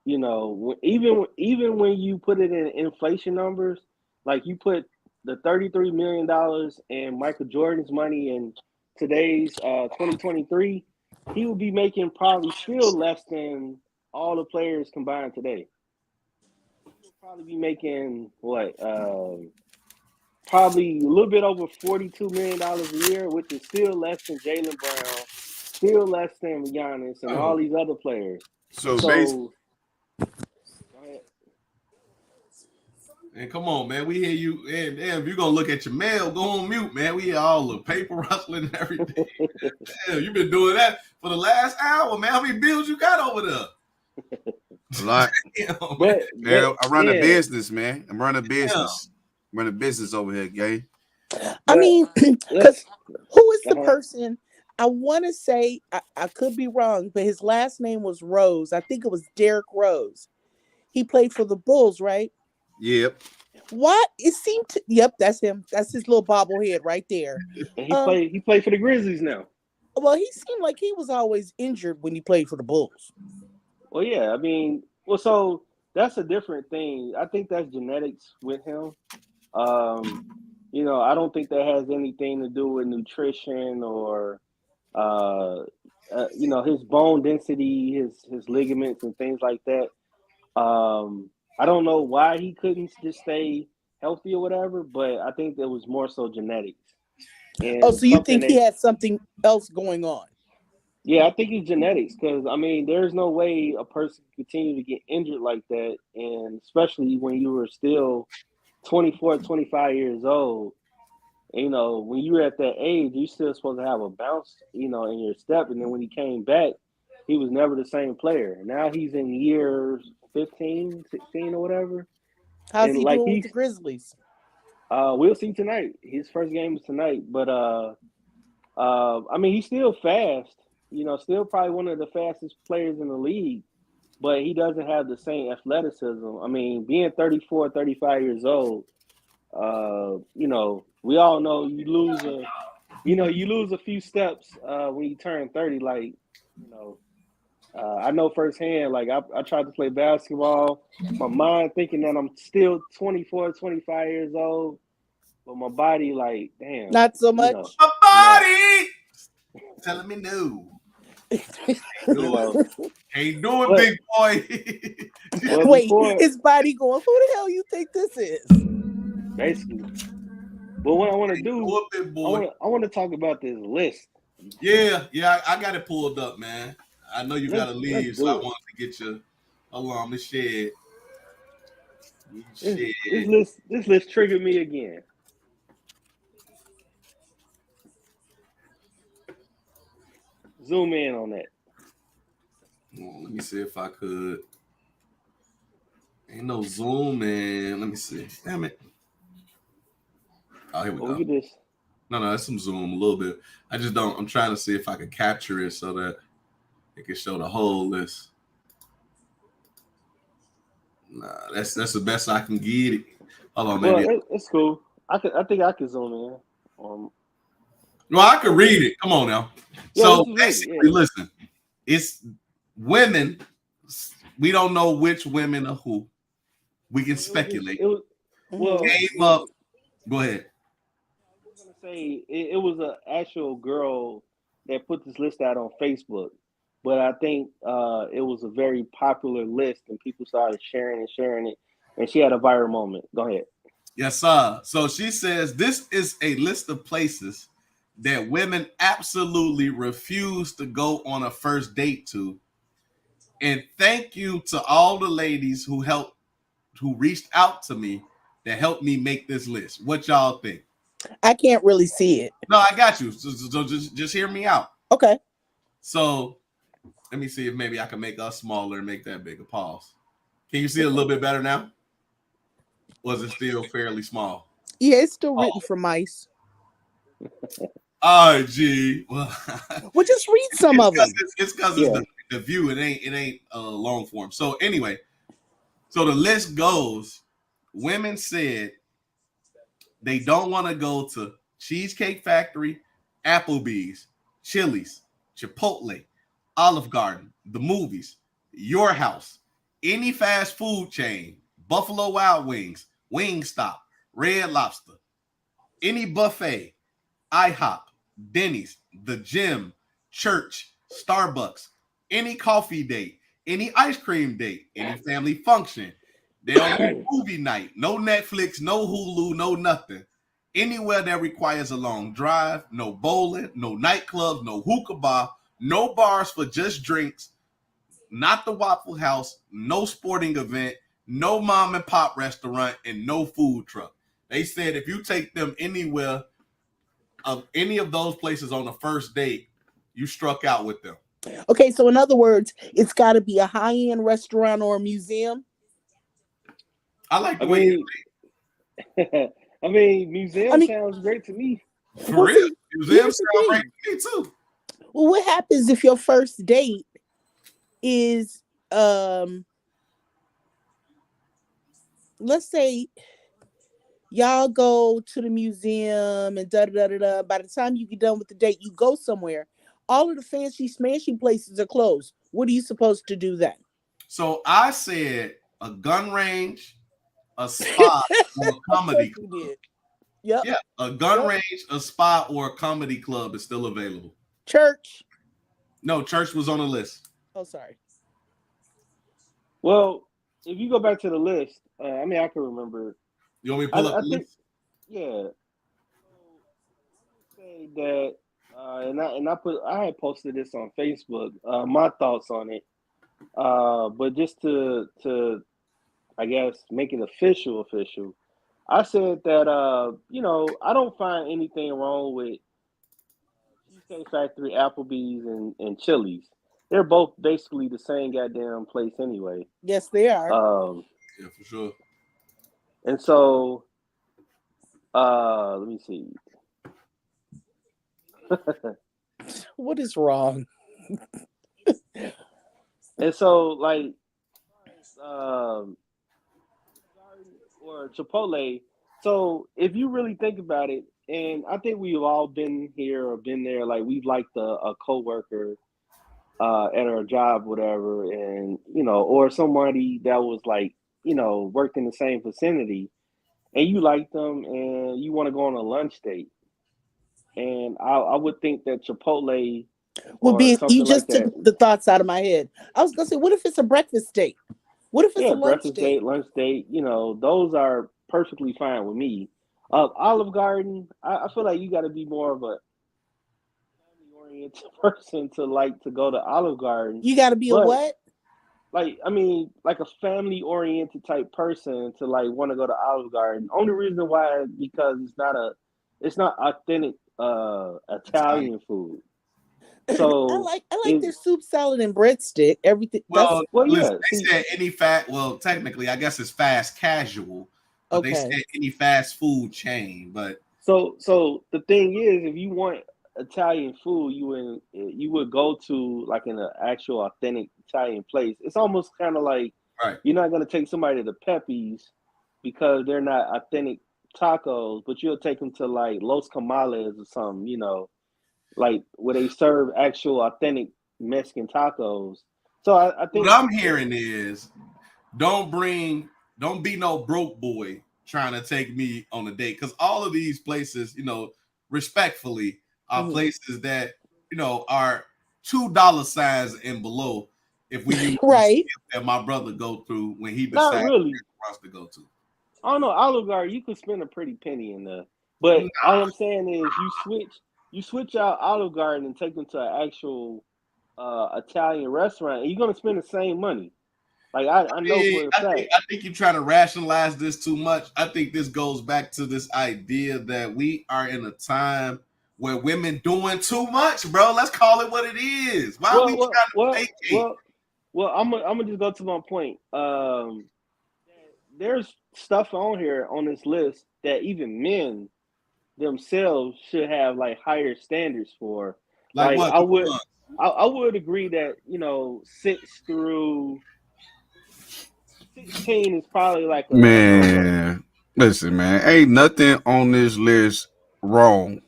you know, even when you put it in inflation numbers, like you put the $33 million in Michael Jordan's money in today's 2023, he would be making probably still less than all the players combined today. He would probably be making what? Probably a little bit over $42 million a year, which is still less than Jaylen Brown, still less than Giannis and all these other players. So go ahead. And come on, man. We hear you. And damn, if you're gonna look at your mail, go on mute, man. We hear all the paper rustling and everything. Damn, you've been doing that for the last hour, man. How many bills you got over there? A lot. Damn, I run a business, man. I'm running a business. I'm running a business over here, gay. I mean, because who is the person? I want to say, I could be wrong, but his last name was Rose. I think it was Derrick Rose. He played for the Bulls, right? Yep. What? It seemed to. Yep, that's him. That's his little bobblehead right there. And he played for the Grizzlies now. Well, he seemed like he was always injured when he played for the Bulls. Well, yeah. I mean, well, so that's a different thing. I think that's genetics with him. You know, I don't think that has anything to do with nutrition or, you know, his bone density, his ligaments and things like that. I don't know why he couldn't just stay healthy or whatever, but I think it was more so genetics. And so you think he had something else going on? Yeah, I think it's genetics because, I mean, there's no way a person can continue to get injured like that, and especially when you were still 24, 25 years old. You know, when you were at that age, you're still supposed to have a bounce, you know, in your step. And then when he came back, he was never the same player. Now he's in year 15, 16 or whatever. How's he doing with the Grizzlies? We'll see tonight. His first game is tonight. But, I mean, he's still fast. You know, still probably one of the fastest players in the league. But he doesn't have the same athleticism. I mean, being 34, 35 years old, you know, we all know you lose a few steps when you turn 30. Like, you know, I know firsthand, like I tried to play basketball, my mind thinking that I'm still 24, 25 years old, but my body like, damn. Not so much. You know, my body telling me no. Can't do it, big boy. Wait, his body going, who the hell you think this is? Basically. But what I want to do, I want to talk about this list. Yeah, I got it pulled up, man. I know you got to leave, so I wanted to get you along the shed. This list triggered me again. Zoom in on that. Let me see if I could. Ain't no zoom in. Let me see. Damn it. Oh, here we go. Look at this. No, that's some zoom a little bit. I just don't. I'm trying to see if I can capture it so that it can show the whole list. Nah, that's the best I can get it. Hold on, maybe. Well, it's cool. I think I can zoom in. No, I can read it. Come on now. Yeah, so basically, listen, it's women. We don't know which women are who. We can speculate. Came up. Go ahead. I was gonna say it was an actual girl that put this list out on Facebook, but I think it was a very popular list, and people started sharing it, and she had a viral moment. Go ahead. Yes, sir. So she says this is a list of places that women absolutely refuse to go on a first date to. And thank you to all the ladies who reached out to me that helped me make this list. What y'all think? I can't really see it. No, I got you. So just hear me out. Okay. So let me see if maybe I can make us smaller and make that bigger. Pause. Can you see it a little bit better now? Was it still fairly small? Yeah, it's still written for mice. Oh, gee. Well, just read some of them. It's because it's the view. It ain't long form. So anyway, so the list goes. Women said they don't want to go to Cheesecake Factory, Applebee's, Chili's, Chipotle, Olive Garden, the movies, Your House, any fast food chain, Buffalo Wild Wings, Wingstop, Red Lobster, any buffet, IHOP, Denny's, the gym, church, Starbucks, any coffee date, any ice cream date, any family function. They don't do movie night, no Netflix, no Hulu, no nothing. Anywhere that requires a long drive, no bowling, no nightclubs, no hookah bar, no bars for just drinks, not the Waffle House, no sporting event, no mom and pop restaurant, and no food truck. They said if you take them anywhere of any of those places on the first date, you struck out with them. Okay, so in other words, it's got to be a high-end restaurant or a museum. I like the way I mean, museum sounds great to me. For real, museum sounds great to me too. Well, what happens if your first date is, let's say, y'all go to the museum and da-da-da-da-da. By the time you get done with the date, you go somewhere. All of the fancy smashy places are closed. What are you supposed to do then? So I said a gun range, a spa, or a comedy club. Yep. Yeah, a gun range, a spa, or a comedy club is still available. Church? No, church was on the list. Oh, sorry. Well, if you go back to the list, I mean, I can remember. You want me to pull up the list? Yeah. Say that, I had posted this on Facebook. My thoughts on it, but just to I guess make it official. I said that I don't find anything wrong with Cheesecake Factory, Applebee's, and Chili's. They're both basically the same goddamn place anyway. Yes, they are. Yeah, for sure. And so, let me see. What is wrong? And so, like, or Chipotle. So, if you really think about it, and I think we've all been here or been there, like we've liked a coworker at our job, whatever, and or somebody that was like, worked in the same vicinity, and you like them, and you want to go on a lunch date. And I would think that Chipotle would be. You just like took the thoughts out of my head. I was gonna say, what if it's a breakfast date? What if it's a lunch date? Lunch date. Those are perfectly fine with me. Olive Garden, I feel like you got to be more of a family-oriented person to go to Olive Garden. You got to be a what? Like, I mean, like a family-oriented type person to like want to go to Olive Garden. Only reason why is because it's not authentic Italian food. So I like their soup, salad, and breadstick. Everything. Well, listen, they said any Well, technically, I guess it's fast casual. But okay. They said any fast food chain. But so the thing is, if you want Italian food, you would go to like an actual authentic Italian place. It's almost kind of like you're not going to take somebody to Pepe's because they're not authentic tacos, but you'll take them to like Los Camales or something, like where they serve actual authentic Mexican tacos. So I think what I'm hearing is don't be no broke boy trying to take me on a date, because all of these places, respectfully, are places that are $2 signs and below. If we use that my brother go through when he decides where he wants to go to. I don't know, Olive Garden, you could spend a pretty penny in there, but all I'm saying is you switch out Olive Garden and take them to an actual Italian restaurant, and you're gonna spend the same money. Like I know for a fact. I think you're trying to rationalize this too much. I think this goes back to this idea that we are in a time where women doing too much, bro. Let's call it what it is. Why are we trying to vacate? Well, I'm gonna just go to my point. There's stuff on here on this list that even men themselves should have like higher standards for. Like what? I would agree that 6 through 16 is probably like man. Listen, man, ain't nothing on this list wrong.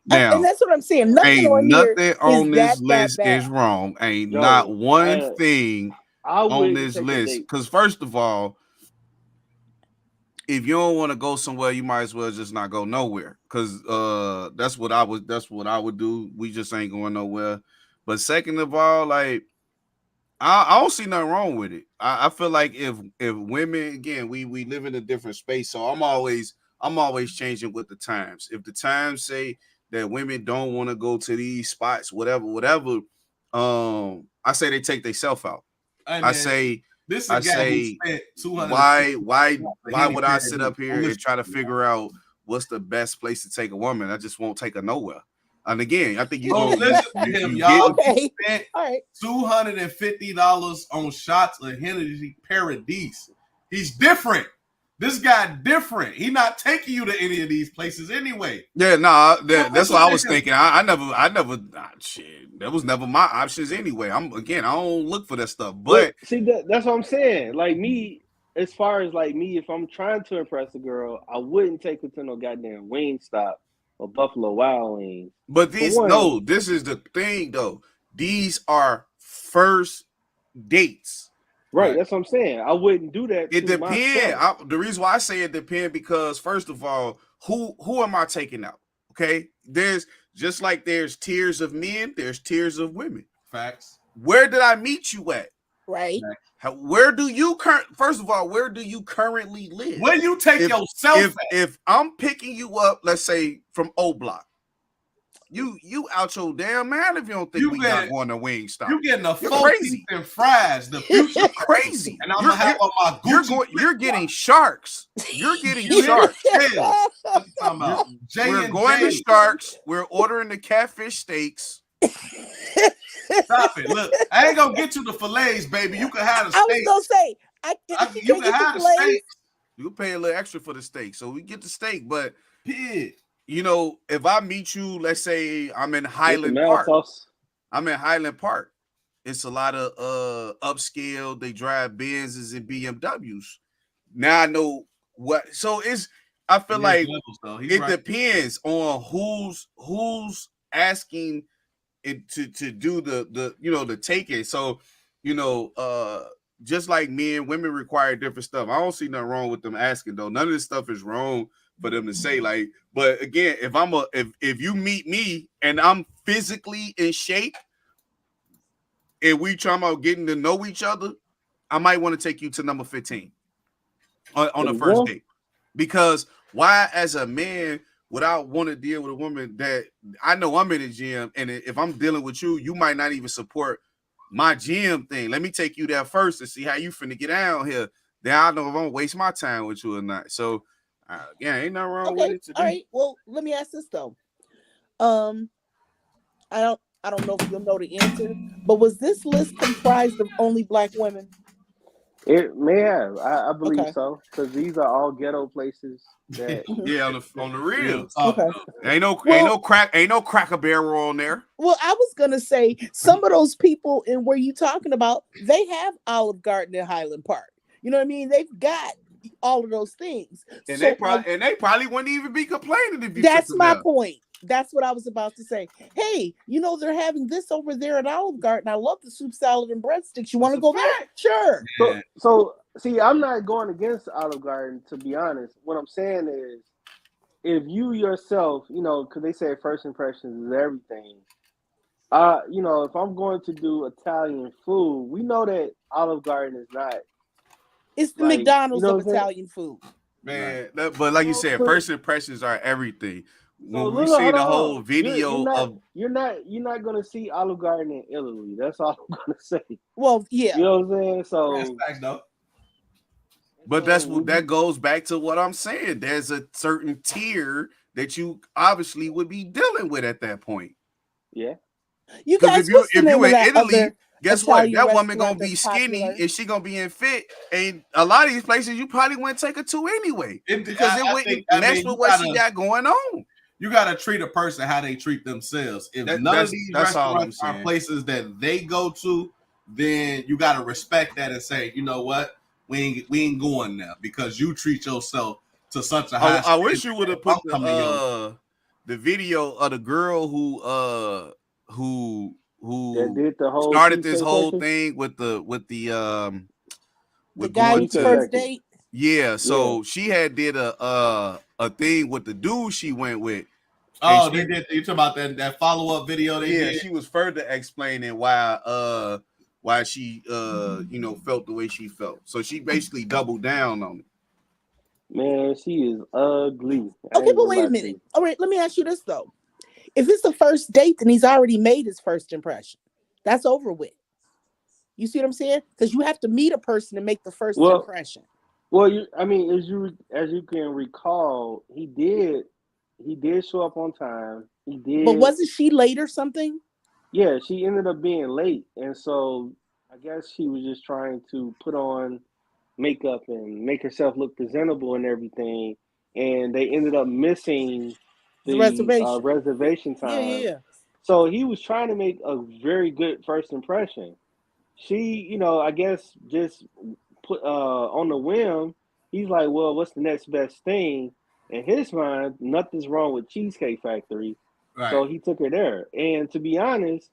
Now, and that's what I'm saying. Nothing on this list is wrong. Ain't not one thing on this list. Because first of all, if you don't want to go somewhere, you might as well just not go nowhere. Because that's what I would do. We just ain't going nowhere. But second of all, like I don't see nothing wrong with it. I feel like if women, again, we live in a different space, so I'm always changing with the times. If the times say that women don't want to go to these spots, whatever, I say they take themselves out. Hey, I say why would I sit up here and try to figure out what's the best place to take a woman? I just won't take her nowhere. And again, I think you listen to him, y'all. Okay. Spent $250 on shots of Hennessy Paradise. He's different. This guy different. He not taking you to any of these places anyway. Yeah, that's what I was thinking. I never shit. That was never my options anyway. I don't look for that stuff. But see, that's what I'm saying. Like me, as far as like me, if I'm trying to impress a girl, I wouldn't take her to no goddamn Wingstop or Buffalo Wild Wings. But this is the thing though. These are first dates. Right, that's what I'm saying. I wouldn't do that. It depends. The reason why I say it depends because first of all, who am I taking out? Okay, there's just like there's tiers of men, there's tiers of women. Facts. Where did I meet you at? Right. Where do you first of all, where do you currently live? Where you take yourself if I'm picking you up, let's say from O Block, you out your damn man if you don't think we got going to Wingstop. You getting a full and fries, the future crazy. And I'm gonna have on my Gucci. You're getting sharks. You're getting sharks. We're going to Sharks. We're ordering the catfish steaks. Stop it. Look, I ain't gonna get you the fillets, baby. You can have the steak. I was gonna say, you can have the steak. You can pay a little extra for the steak. So we get the steak, but you know, if I meet you, let's say I'm in Highland Park. It's a lot of upscale. They drive Benzes and BMWs. Now I know what. So I feel like it depends on who's asking it to do the take it. So just like men, women require different stuff. I don't see nothing wrong with them asking though. None of this stuff is wrong for them to say like. But again, if you meet me and I'm physically in shape and we talking about getting to know each other, I might want to take you to number 15 on the first date. Because why, as a man, would I want to deal with a woman that I know I'm in the gym, and if I'm dealing with you, you might not even support my gym thing. Let me take you there first and see how you finna get down here. Then I know if I'm gonna waste my time with you or not. So, ain't nothing wrong with it. All right. Well, let me ask this though. I don't know if you'll know the answer, but was this list comprised of only Black women? It may have. I believe so, because these are all ghetto places. That on the real. Okay. Ain't no Cracker Barrel on there. Well, I was gonna say some of those people in where you talking about, they have Olive Garden in Highland Park. You know what I mean? They've got all of those things. And they probably wouldn't even be complaining if you. That's my point. That's what I was about to say. Hey, they're having this over there at Olive Garden. I love the soup salad and breadsticks. You want to go there? Sure. So see, I'm not going against Olive Garden, to be honest. What I'm saying is, if you yourself, because they say first impressions is everything. If I'm going to do Italian food, we know that Olive Garden is not. It's the McDonald's of Italian food. Man, but like you said, first impressions are everything. When we see the whole video you're not gonna see Olive Garden in Italy. That's all I'm gonna say. Well, yeah, you know what I'm saying. So, but that goes back to what I'm saying. There's a certain tier that you obviously would be dealing with at that point. Yeah, you guys. If you're in Italy, guess what? That woman gonna be skinny and she gonna be in fit. And a lot of these places you probably wouldn't take her to anyway because it wouldn't mess with what she got going on. You got to treat a person how they treat themselves. If none of these restaurants are places that they go to, then you got to respect that and say, you know what, we ain't going there because you treat yourself to such a high. I wish you would have put the video of the girl who who did the whole started this cheesecake whole factory? thing with the guy going with the to first date. yeah. So she had did a thing with the dude she went with. Oh, they did. You talking about that follow up video they did? She was further explaining why she felt the way she felt. So she basically doubled down on it. Man, she is ugly. Okay, but wait a minute. All right, let me ask you this though. If it's the first date, then he's already made his first impression. That's over with. You see what I'm saying? Because you have to meet a person to make the first impression. Well, as you can recall, he did show up on time. He did. But wasn't she late or something? Yeah, she ended up being late, and so I guess she was just trying to put on makeup and make herself look presentable and everything. And they ended up missing the reservation time. Yeah. So he was trying to make a very good first impression. She, I guess just put on the whim, he's like, well, what's the next best thing? In his mind, nothing's wrong with Cheesecake Factory. Right. So he took her there. And to be honest,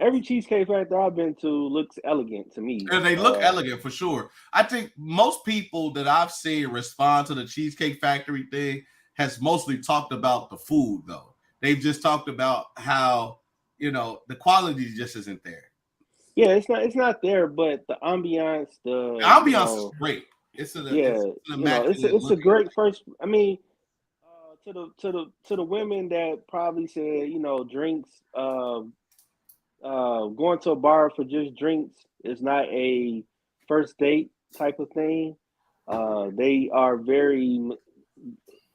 every Cheesecake Factory I've been to looks elegant to me. They look elegant for sure. I think most people that I've seen respond to the Cheesecake Factory thing has mostly talked about the food, though. They've just talked about how, the quality just isn't there. Yeah, it's not there, but the ambiance, the ambiance is great. It's a great first. I mean, to the women that probably said, drinks, going to a bar for just drinks is not a first date type of thing.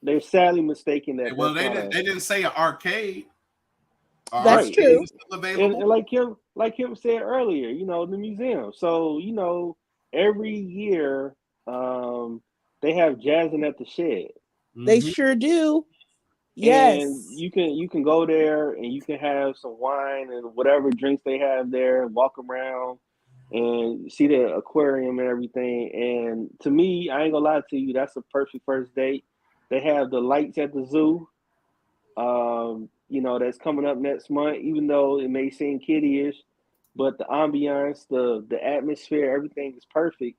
They're sadly mistaken that. Well, they didn't say an arcade. That's true. And like him said earlier, the museum. So, every year they have jazzing at the shed. They sure do. Yes. And you can go there and you can have some wine and whatever drinks they have there and walk around and see the aquarium and everything. And to me, I ain't gonna lie to you, that's a perfect first date. They have the lights at the zoo. That's coming up next month, even though it may seem kiddie-ish, but the ambiance, the atmosphere, everything is perfect.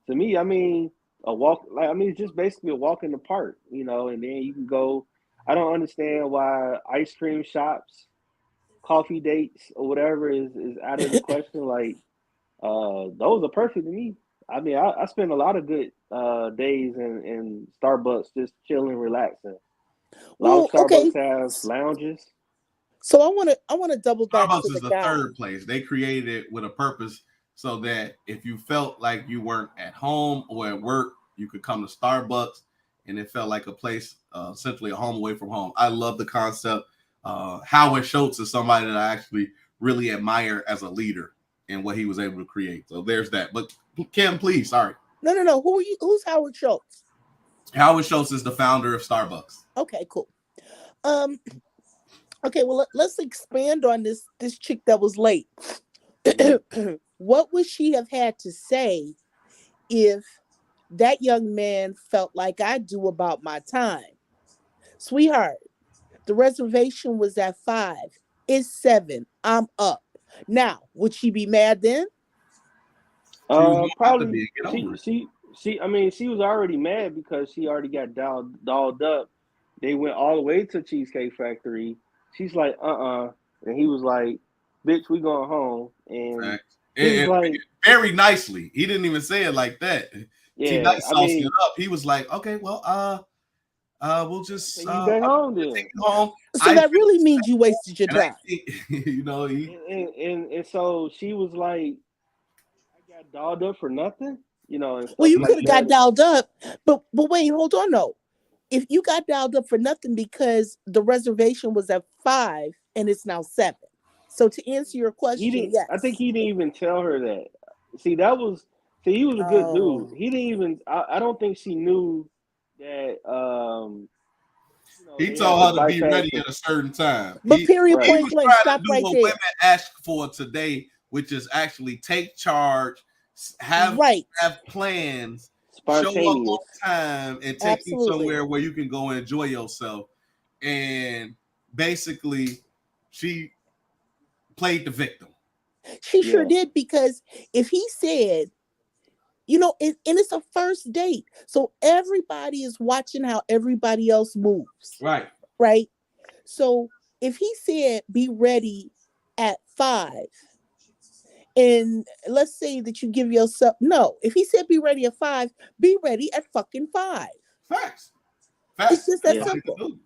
To me, it's just basically a walk in the park, and then you can go. I don't understand why ice cream shops, coffee dates, or whatever is out of the question. Like, those are perfect to me. I mean, I spend a lot of good days in Starbucks just chilling, relaxing. A lot of Starbucks have lounges. So I want to double back. Starbucks is the third place. They created it with a purpose so that if you felt like you weren't at home or at work, you could come to Starbucks, and it felt like a place, essentially a home away from home. I love the concept. Howard Schultz is somebody that I actually really admire as a leader and what he was able to create. So there's that. But Kim, please, sorry. No. Who's Howard Schultz? Howard Schultz is the founder of Starbucks. Okay, cool. Okay, well, let's expand on this chick that was late. What would she have had to say if that young man felt like I do about my time? Sweetheart, the reservation was at 5. It's 7. I'm up. Now, would she be mad then? Probably. She was already mad because she already got dolled up. They went all the way to Cheesecake Factory. She's like, and he was like, bitch, we going home. And he was like, very nicely. He didn't even say it like that. Yeah, saucing it up. He was like, okay, well, we'll just take you back home then. Take you home. So that really means you wasted your time. And so she was like, I got dolled up for nothing, Well, you could have got dolled up, but wait, hold on though. If you got dialed up for nothing because the reservation was at 5 and it's now 7. So to answer your question, yes. I think he didn't even tell her that. He was a good dude. He didn't even, I don't think she knew that. He told her to be ready at a certain time. But period, point blank, stop right there. Women ask for today, which is actually take charge, have plans, show up on time, and take you somewhere where you can go and enjoy yourself. And basically, she played the victim. She sure did, because if he said, and it's a first date, so everybody is watching how everybody else moves. Right. So if he said, be ready at 5, and let's say that you give yourself, if he said be ready at 5, be ready at fucking 5. Facts. It's just that simple.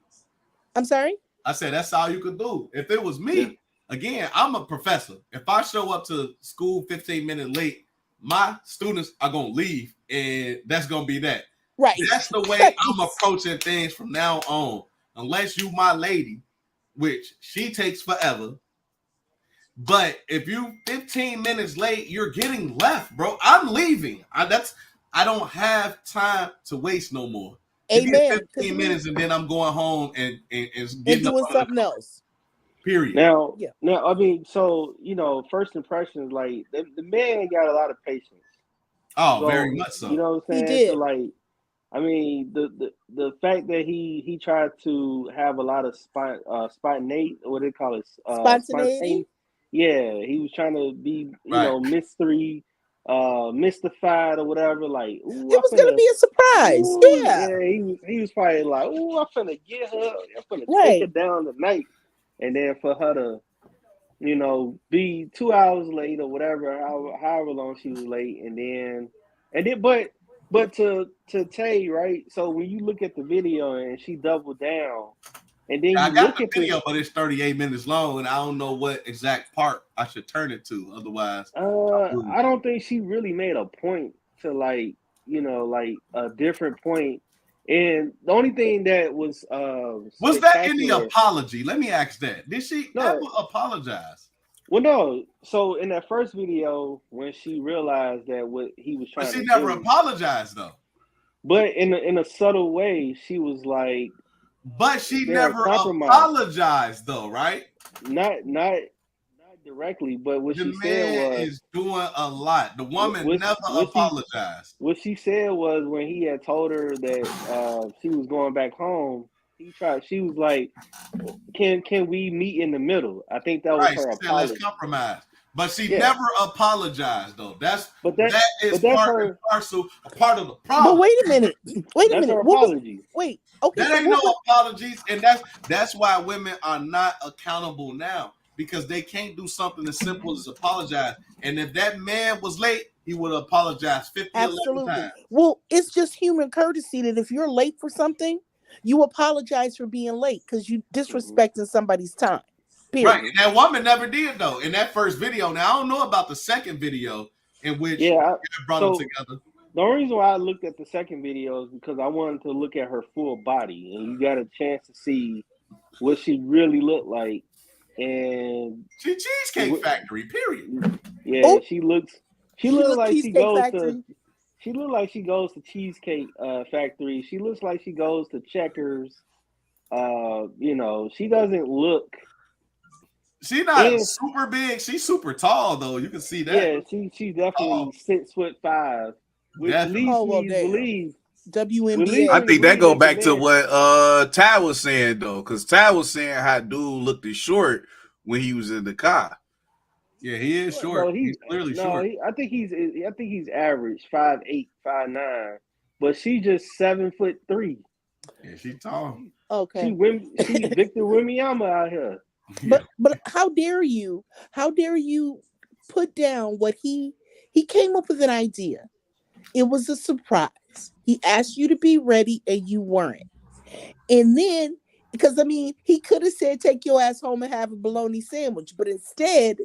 I'm sorry? I said that's all you could do. If it was me, again, I'm a professor. If I show up to school 15 minutes late, my students are gonna leave, and that's gonna be that. Right. That's the way I'm approaching things from now on. Unless you my lady, which she takes forever. But if you 15 minutes late, you're getting left, bro. I'm leaving. I don't have time to waste no more. Amen. 15 minutes and then I'm going home and doing something else. Period. Now, I mean, so first impressions, like the man got a lot of patience. Oh, so, very much so. You know what I'm saying? He did. So, like, I mean, the fact that he tried to have a lot of spontaneity, what they call it, spontaneity. Yeah, he was trying to be, mystery, mystified or whatever. Like, it was gonna be a surprise. He was probably like, "Ooh, I'm finna get her. I'm finna take her down tonight." And then for her to, be 2 hours late or whatever, however long she was late, but to Tay, right? So when you look at the video and she doubled down, and then I got the video, but it's 38 minutes long, and I don't know what exact part I should turn it to. Otherwise, I don't think she really made a point to like a different point. And the only thing that was that any apology? Let me ask that. Did she ever apologize? Well, no. So in that first video, when she realized that what he was trying to do, she never apologized though. But in a subtle way, she was like. But she never apologized though, right? Not directly, but what she said was is doing a lot. The woman never apologized. What she said was when he had told her that she was going back home, she was like, Can we meet in the middle? I think that was her apology. Let's compromise. But she never apologized though. That is part and parcel, a part of the problem. But wait a minute. Her apology. Wait. Okay. That ain't no apologies, and that's why women are not accountable now, because they can't do something as simple as apologize. And if that man was late, he would apologize 50 times. Well, it's just human courtesy that if you're late for something, you apologize for being late because you disrespecting somebody's time. Period. Right. And that woman never did though. In that first video. Now I don't know about the second video in which brought them together. The only reason why I looked at the second video is because I wanted to look at her full body, and you got a chance to see what she really looked like. And she Cheesecake Factory, period. Yeah, she looks like she goes to. She looks like she goes to Cheesecake Factory. She looks like she goes to Checkers. She doesn't look. She's not super big. She's super tall, though. You can see that. Yeah, she's definitely 6'5", which leads me to believe WNBA. I think that go back to what Ty was saying though, because Ty was saying how dude looked short when he was in the car. Yeah, he is short. No, he's clearly short. I think he's average 5'8", 5'9", but she's just 7'3". Yeah, she's tall. Okay, she's Victor Wembanyama out here. But how dare you put down what he came up with an idea. It was a surprise. He asked you to be ready and you weren't. And then, because I mean, he could have said, take your ass home and have a bologna sandwich. But instead,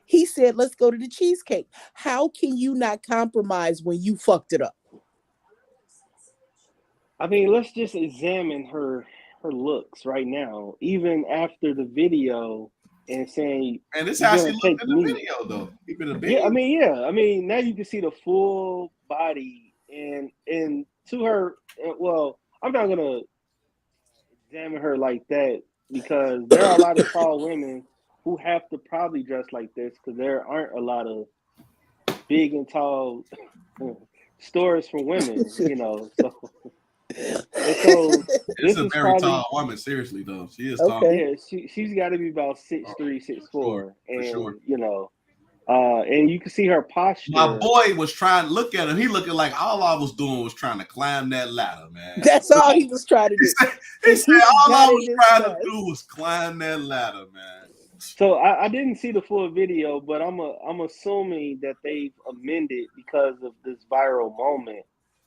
he said, let's go to the cheesecake. How can you not compromise when you fucked it up? I mean, let's just examine her looks right now, even after the video, and saying, and this is how she looked in the video, though. Yeah, I mean, now you can see the full body, and to her. Well, I'm not gonna examine her like that because there are a lot of tall women who have to probably dress like this because there aren't a lot of big and tall stores for women, So And so It's a very tall woman. Seriously, though, she is tall. Yeah, she's got to be about 6'3", 6'4", and you know, and you can see her posture. My boy was trying to look at him. He looking like all I was doing was trying to climb that ladder, man. That's all he was trying to do. He said all I was trying to do was climb that ladder, man. So I didn't see the full video, but I'm assuming that they've amended because of this viral moment,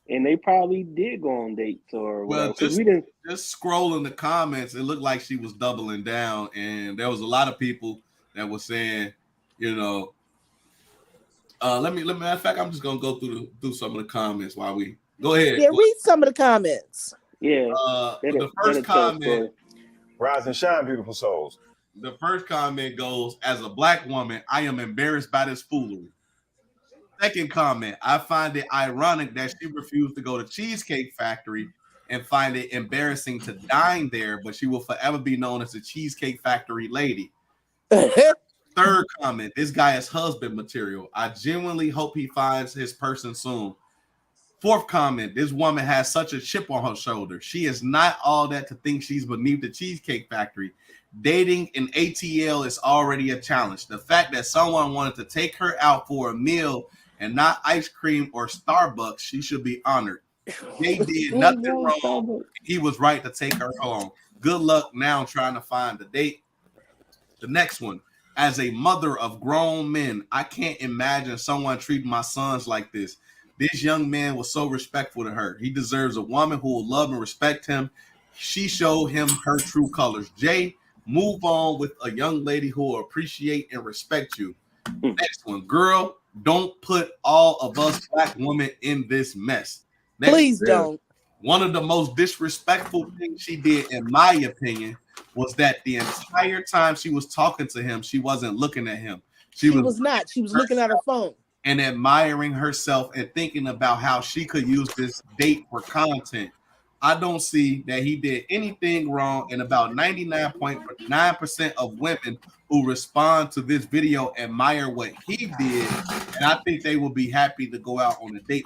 and they probably did go on dates or whatever. Well, just scrolling the comments, it looked like she was doubling down, and there was a lot of people that were saying, you know, let me. Matter of fact, I'm just gonna go through some of the comments while we go ahead. Yeah, read some of the comments. Yeah. The first comment. Rise and shine, beautiful souls. The first comment goes, as a black woman, I am embarrassed by this foolery. Second comment, I find it ironic that she refused to go to Cheesecake Factory and find it embarrassing to dine there, but she will forever be known as the Cheesecake Factory lady. Third comment, this guy is husband material. I genuinely hope he finds his person soon. Fourth comment, this woman has such a chip on her shoulder. She is not all that to think she's beneath the Cheesecake Factory. Dating in ATL is already a challenge. The fact that someone wanted to take her out for a meal and not ice cream or Starbucks, she should be honored. They did nothing wrong. He was right to take her home. Good luck now trying to find a date. The next one, as a mother of grown men, I can't imagine someone treating my sons like this. This young man was so respectful to her. He deserves a woman who will love and respect him. She showed him her true colors. Jay, move on with a young lady who will appreciate and respect you. Next one, girl, don't put all of us black women in this mess. Please don't. One of the most disrespectful things she did, in my opinion, was that the entire time she was talking to him, she wasn't looking at him. She was not. She was looking at her phone and admiring herself and thinking about how she could use this date for content. I don't see that he did anything wrong, and about 99.9% of women who respond to this video admire what he did, and I think they will be happy to go out on a date.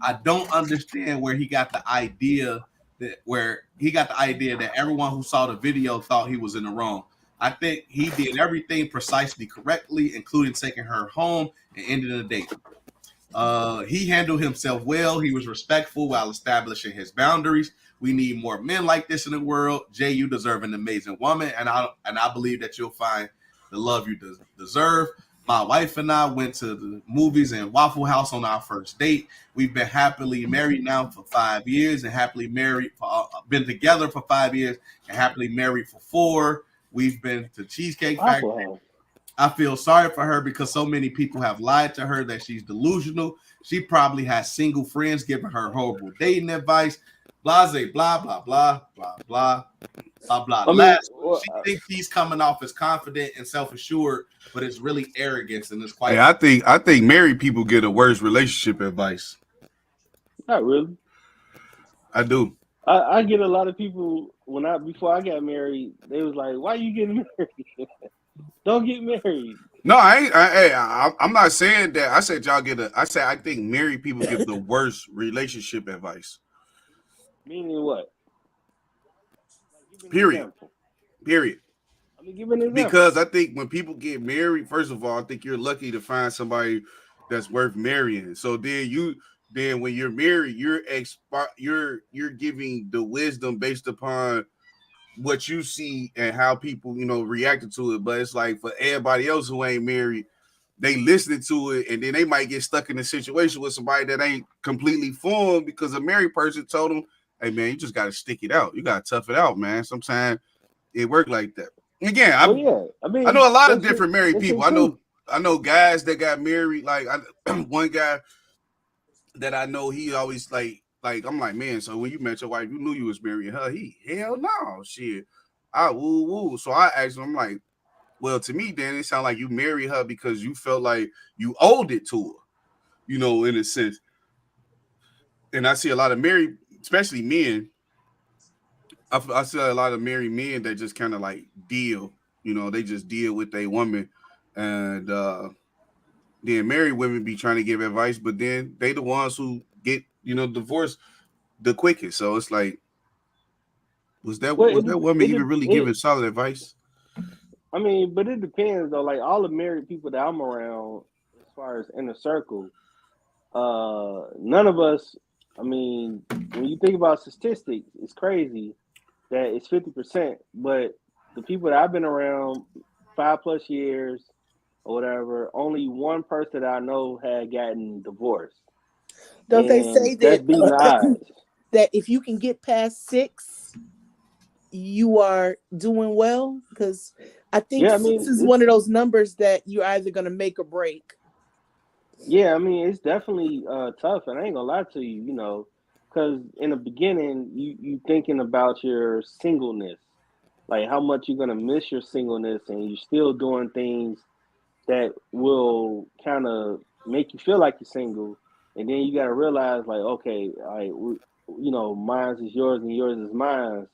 I don't understand where he got the idea that everyone who saw the video thought he was in the wrong. I think he did everything precisely correctly, including taking her home and ending the date. He handled himself well. He was respectful while establishing his boundaries. We need more men like this in the world. Jay, you deserve an amazing woman, and I believe that you'll find the love you deserve. My wife and I went to the movies and Waffle House on our first date. We've been happily married now for 5 years, and happily married been together for 5 years, and happily married for 4. We've been to Cheesecake Factory. I feel sorry for her because so many people have lied to her that she's delusional. She probably has single friends giving her horrible dating advice. Blase, blah, blah, blah, blah, blah, blah, blah. She thinks he's coming off as confident and self-assured, but it's really arrogance and it's quite. Yeah, I think married people get a worse relationship advice. Not really. I do. I get a lot of people before I got married, they was like, "Why are you getting married? Don't get married." No, I'm not saying that. I said y'all get I think married people give the worst relationship advice. Meaning what? Period. Period. I mean, give an example. Because I think when people get married, first of all, I think you're lucky to find somebody that's worth marrying. So then when you're married, you're giving the wisdom based upon what you see and how people, reacted to it. But it's like for everybody else who ain't married, they listening to it and then they might get stuck in a situation with somebody that ain't completely formed because a married person told them, "Hey man, you just got to stick it out. You got to tough it out, man. Sometimes it work like that." Again, I know a lot of different married people. I know guys that got married. Like one guy that I know, he always like I'm like, man, so when you met your wife, you knew you was marrying her. Hell no, shit. Woo. So I asked him, I'm like, well, to me, then it sounded like you married her because you felt like you owed it to her, in a sense. And I see a lot of married, especially men. I see a lot of married men that just kind of like deal, they just deal with their woman. And then married women be trying to give advice, but then they the ones who get, divorced the quickest. So it's like, was that Well, woman even really giving solid advice? I mean, but it depends though. Like all the married people that I'm around, as far as inner circle, none of us. I mean, when you think about statistics, it's crazy that it's 50%. But the people that I've been around 5+ years or whatever, only one person that I know had gotten divorced. Don't they say that's beating the odds. That if you can get past 6, you are doing well? Because I think 6 is one of those numbers that you're either going to make or break. Yeah, I mean, it's definitely tough, and I ain't gonna lie to you, you know, because in the beginning, you thinking about your singleness, like how much you're gonna miss your singleness, and you're still doing things that will kind of make you feel like you're single, and then you got to realize, like, okay, you know, mine is yours and yours is mine.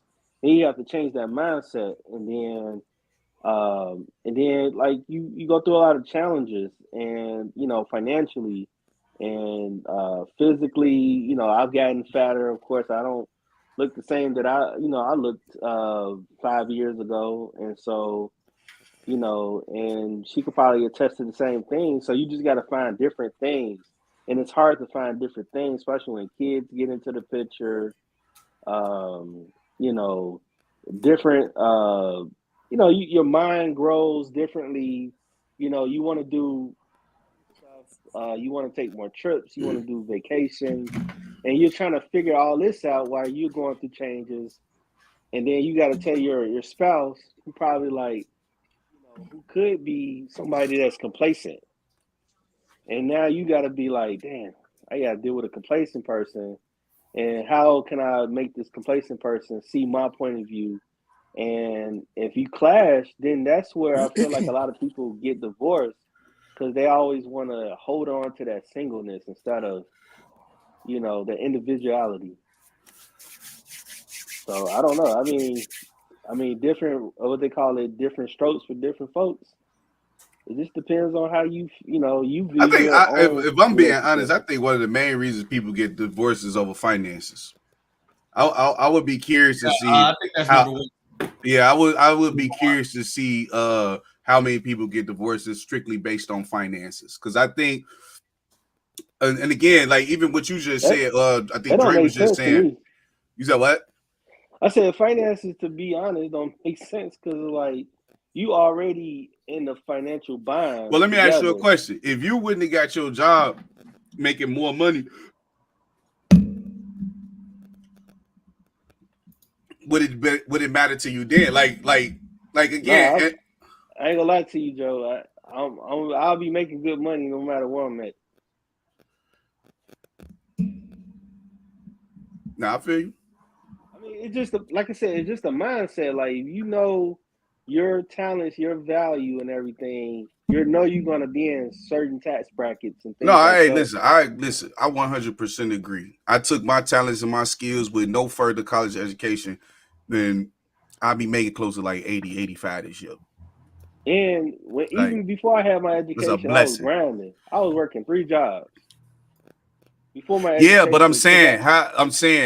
Then you have to change that mindset, and then like you go through a lot of challenges, and you know, financially and physically, you know, I've gotten fatter. Of course, I don't look the same that I looked 5 years ago, and so you know, and she could probably attest to the same thing. So you just got to find different things, and it's hard to find different things, especially when kids get into the picture. You know, different. You know, your mind grows differently. You know, you want to do stuff. You want to take more trips. You want to do vacations, and you're trying to figure all this out while you're going through changes. And then you got to tell your spouse, who probably like, who could be somebody that's complacent. And now you got to be like, damn, I got to deal with a complacent person. And how can I make this complacent person see my point of view? And if you clash, then that's where I feel like a lot of people get divorced, because they always want to hold on to that singleness instead of, you know, the individuality. So I don't know. I mean, different, what they call it, different strokes for different folks. It just depends on how you view. I think, if I'm being honest, I think one of the main reasons people get divorced is over finances. I would be curious to see. I think that's number one. Yeah, I would be curious to see how many people get divorced strictly based on finances. Because I think, and again, like even what you just said, I think Dre was just saying. You said what? I said finances, to be honest, don't make sense, because like you already in the financial bind. Well, let me ask you a question. If you wouldn't have got your job making more money, would it matter to you then? Like again, I ain't gonna lie to you, Joe. I'll be making good money no matter where I'm at. Nah, I feel you. I mean, it's just like I said, it's just a mindset. Like, you know, your talents, your value, and everything. You're gonna be in certain tax brackets and things. No, hey, listen. I 100% agree. I took my talents and my skills with no further college education, then I'll be making close to like 80, 85 this year. And even before I had my education, I was grinding. I was working 3 jobs before my education. Yeah, but I'm saying,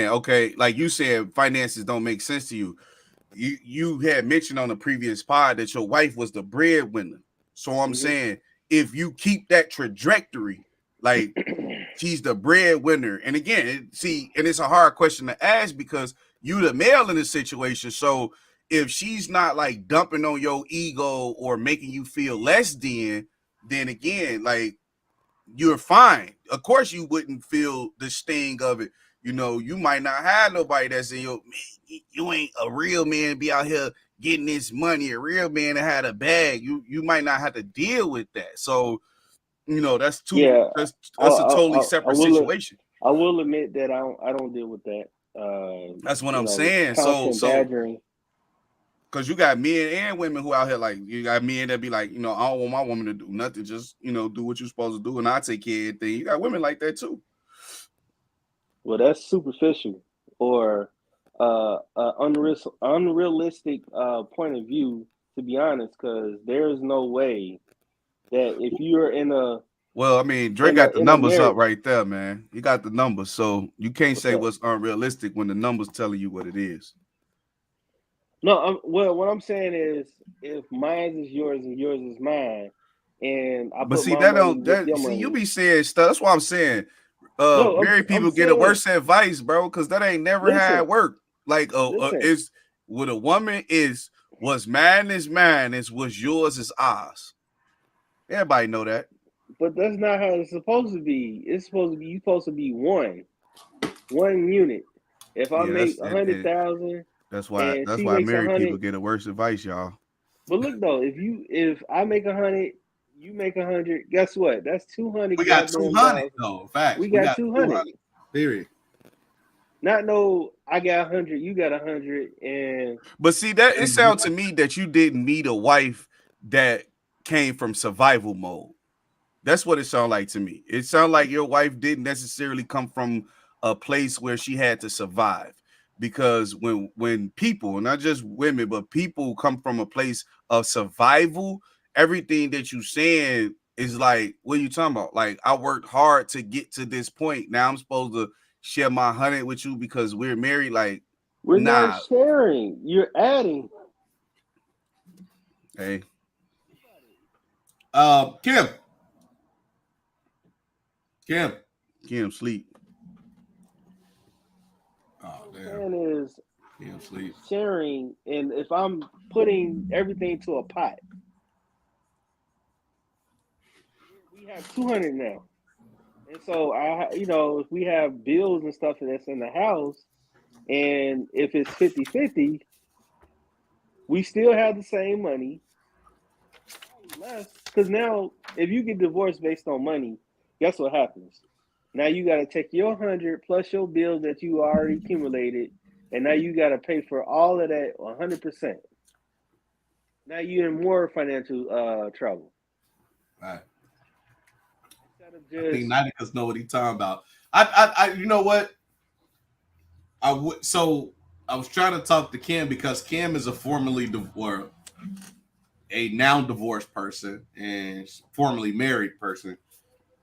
okay, like you said, finances don't make sense to you. You had mentioned on the previous pod that your wife was the breadwinner. So I'm saying, if you keep that trajectory, like she's the breadwinner. And again, and it's a hard question to ask because you the male in this situation. So if she's not like dumping on your ego or making you feel less then again, like you're fine. Of course, you wouldn't feel the sting of it. You know, you might not have nobody that's in your, you ain't a real man be out here getting this money. A real man that had a bag. You might not have to deal with that. So, you know, that's that's a totally separate situation. I will admit that I don't deal with that. That's what I'm saying. So badgering. Because you got men and women who out here, like, you got men that be like, you know, I don't want my woman to do nothing, just, you know, do what you're supposed to do, and I take care of everything. You got women like that too. Well, that's superficial or unrealistic point of view, to be honest, because there's no way that if you're in a Well, I mean, Dre got the numbers up right there, man. He got the numbers, so you can't say what's unrealistic when the numbers telling you what it is. No, well, what I'm saying is, if mine is yours and yours is mine, and I put my money with your money. You be saying stuff. That's what I'm saying. Married people get a worse advice, bro, because that ain't never had work. Like, is with a woman is what's mine is mine, is what's yours is ours. Everybody know that. But that's not how it's supposed to be. It's supposed to be you're supposed to be one unit. If I make 100,000, that's why married people get a worse advice, y'all. But look though, if I make 100, you make 100. Guess what? That's 200. We got 200 though. Facts. We got 200. Period. Not no. I got 100. You got 100. But see that it sounds to me that you didn't meet a wife that came from survival mode. That's what it sounds like to me. It sounds like your wife didn't necessarily come from a place where she had to survive. Because when people, not just women, but people come from a place of survival, everything that you saying is like, what are you talking about? Like, I worked hard to get to this point. Now I'm supposed to share my 100 with you because we're married. Like, we're not sharing. You're adding. Hey. Kim, sleep. Oh, damn. Is Kim sleep. Sharing, and if I'm putting everything to a pot, we have 200 now. And so if we have bills and stuff that's in the house, and if it's 50-50, we still have the same money. Less, because now if you get divorced based on money, guess what happens? Now you got to take your 100 plus your bills that you already accumulated, and now you got to pay for all of that 100%. Now you're in more financial trouble. Right. I think Niticus know what he's talking about. I you know what? So I was trying to talk to Kim because Kim is a now divorced person and formerly married person.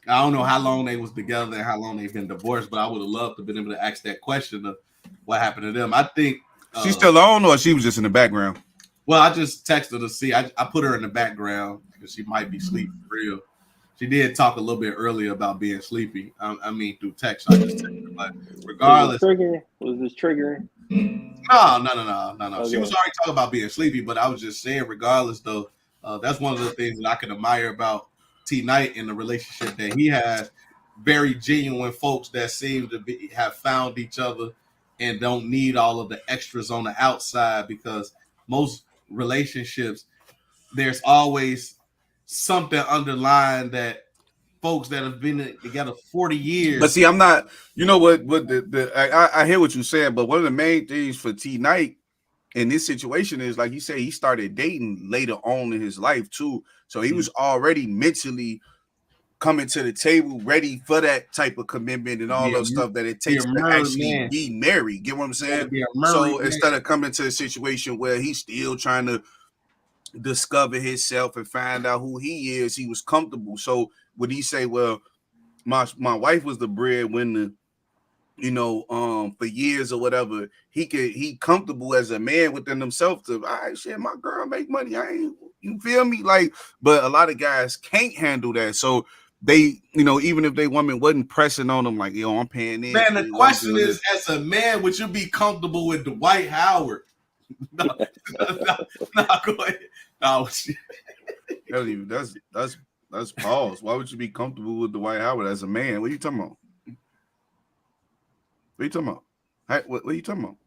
I don't know how long they was together and how long they've been divorced, but I would have loved to have been able to ask that question of what happened to them. I think she's still on, or she was just in the background. Well, I just texted her to see. I put her in the background because she might be sleeping for real. She did talk a little bit earlier about being sleepy. I mean, through text. I just texted her, but regardless, was this triggering? No. Okay. She was already talking about being sleepy, but I was just saying, regardless, though, that's one of the things that I can admire about T Knight in the relationship that he has. Very genuine folks that seem to have found each other and don't need all of the extras on the outside, because most relationships, there's always something underlying that folks that have been together 40 years. But see, I'm not, you know what I hear what you're saying, but one of the main things for T Knight in this situation is, like you say, he started dating later on in his life too. So he was already mentally coming to the table ready for that type of commitment and all those stuff that it takes to actually be married. Get what I'm saying? So instead of coming to a situation where he's still trying to discover himself and find out who he is, he was comfortable. So would he say, well, my wife was the breadwinner, for years or whatever, he comfortable as a man within himself to, all right, shit, my girl make money. You feel me? Like, but a lot of guys can't handle that. So they, even if they woman wasn't pressing on them, like, I'm paying in. Man, the question is, as a man, would you be comfortable with Dwight Howard? No, go ahead. No, that's pause. Why would you be comfortable with Dwight Howard as a man? What are you talking about? What are you talking about? What are you talking about?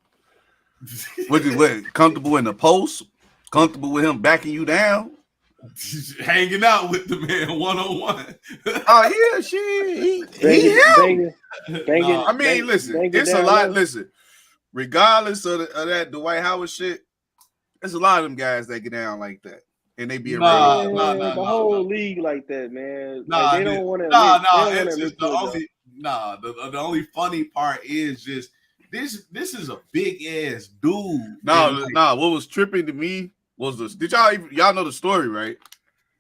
What, comfortable in the post? Comfortable with him backing you down? Hanging out with the man one-on-one. Oh, yeah, he I mean, listen, it's a lot. Listen, regardless of that Dwight Howard shit, there's a lot of them guys that get down like that. And they be the whole league like that, man. They don't want to. The only funny part is just this is a big ass dude. What was tripping to me was this. Did y'all know the story, right?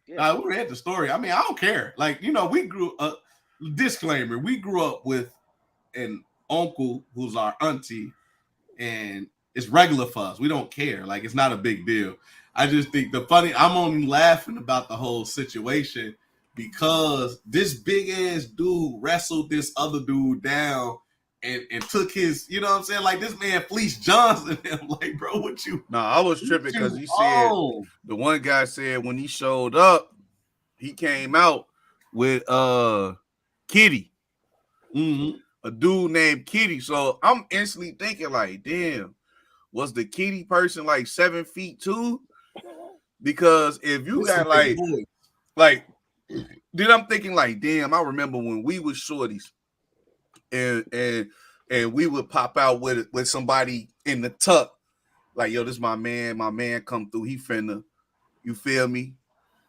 Yeah. We read the story. I mean, I don't care. Like, we grew up. Disclaimer: we grew up with an uncle who's our auntie, and it's regular for us. We don't care. Like, it's not a big deal. I just think I'm only laughing about the whole situation because this big ass dude wrestled this other dude down and took his, you know what I'm saying? Like, this man fleeced Johnson. I'm like, bro, what you? No, I was tripping because he said the one guy said when he showed up, he came out with Kitty, a dude named Kitty. So I'm instantly thinking like, damn, was the Kitty person like 7 feet too? Because if you got like, then I'm thinking like, damn, I remember when we was shorties, and we would pop out with somebody in the tuck, like, yo, this my man come through, he finna, you feel me?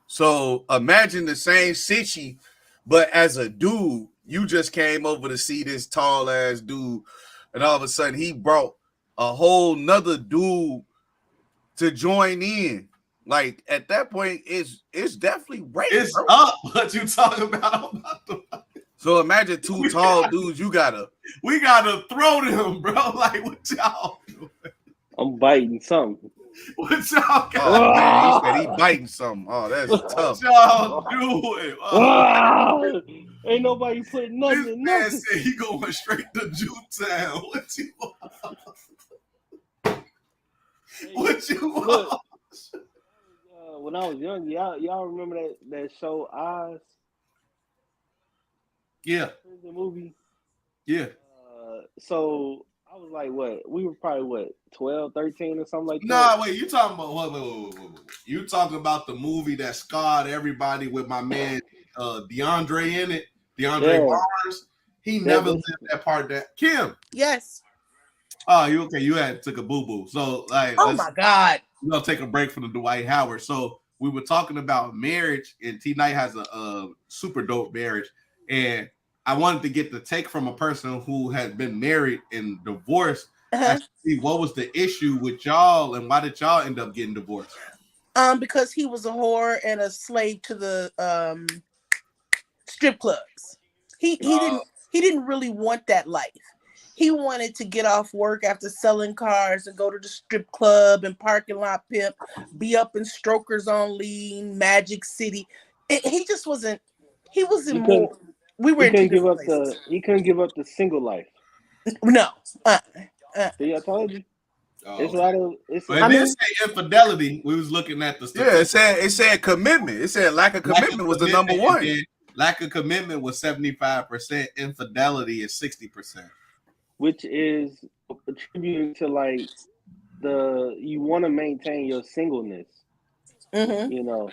So imagine the same sitchy, but as a dude, you just came over to see this tall ass dude, and all of a sudden he brought a whole nother dude to join in. Like, at that point, it's definitely rape. It's bro. up. What you talking about? So imagine two tall dudes. We gotta throw them, bro. Like, what y'all doing? I'm biting something. What y'all got? Oh, man, he said he biting something. Oh, that's tough. What y'all doing? Oh. Ain't nobody putting nothing. This man said he going straight to Jewtown. What you want? What you want? When I was young, y'all remember that show Oz? Yeah. The movie? Yeah. So I was like, what? We were probably, 12, 13 or something like that? Nah, wait, you talking about wait. You talking about the movie that scarred everybody with my man DeAndre in it? DeAndre Barnes? He never lived that part that Kim. Yes. Oh, you okay? You had took a boo-boo. So like, oh my God. We're gonna take a break from the Dwight Howard. So we were talking about marriage, and T Knight has a super dope marriage, and I wanted to get the take from a person who has been married and divorced. See what was the issue with y'all, and why did y'all end up getting divorced? Because he was a whore and a slave to the strip clubs. He didn't really want that life. He wanted to get off work after selling cars and go to the strip club and parking lot pimp, be up in Strokers on Lean, Magic City. He just wasn't. He wasn't more. We were. He couldn't give up the single life. No. See, I told you. It's a lot of. But it didn't say infidelity. We was looking at the statistics. Yeah, it said commitment. It said lack of commitment was the number one. Lack of commitment was 75%. Infidelity is 60%. Which is attributed to like you want to maintain your singleness. Mm-hmm. You know,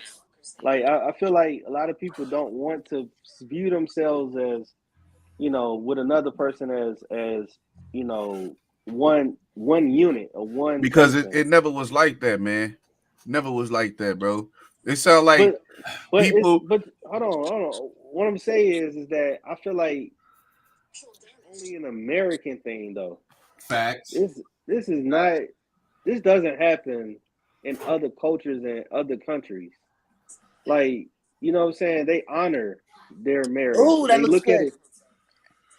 like I feel like a lot of people don't want to view themselves as, with another person as one unit or one. Because it never was like that, man. Never was like that, bro. It sounds like people. But hold on. What I'm saying is that I feel like only an American thing, though. Facts. This doesn't happen in other cultures and other countries. Like, you know what I'm saying? They honor their marriage. Oh, that looks good.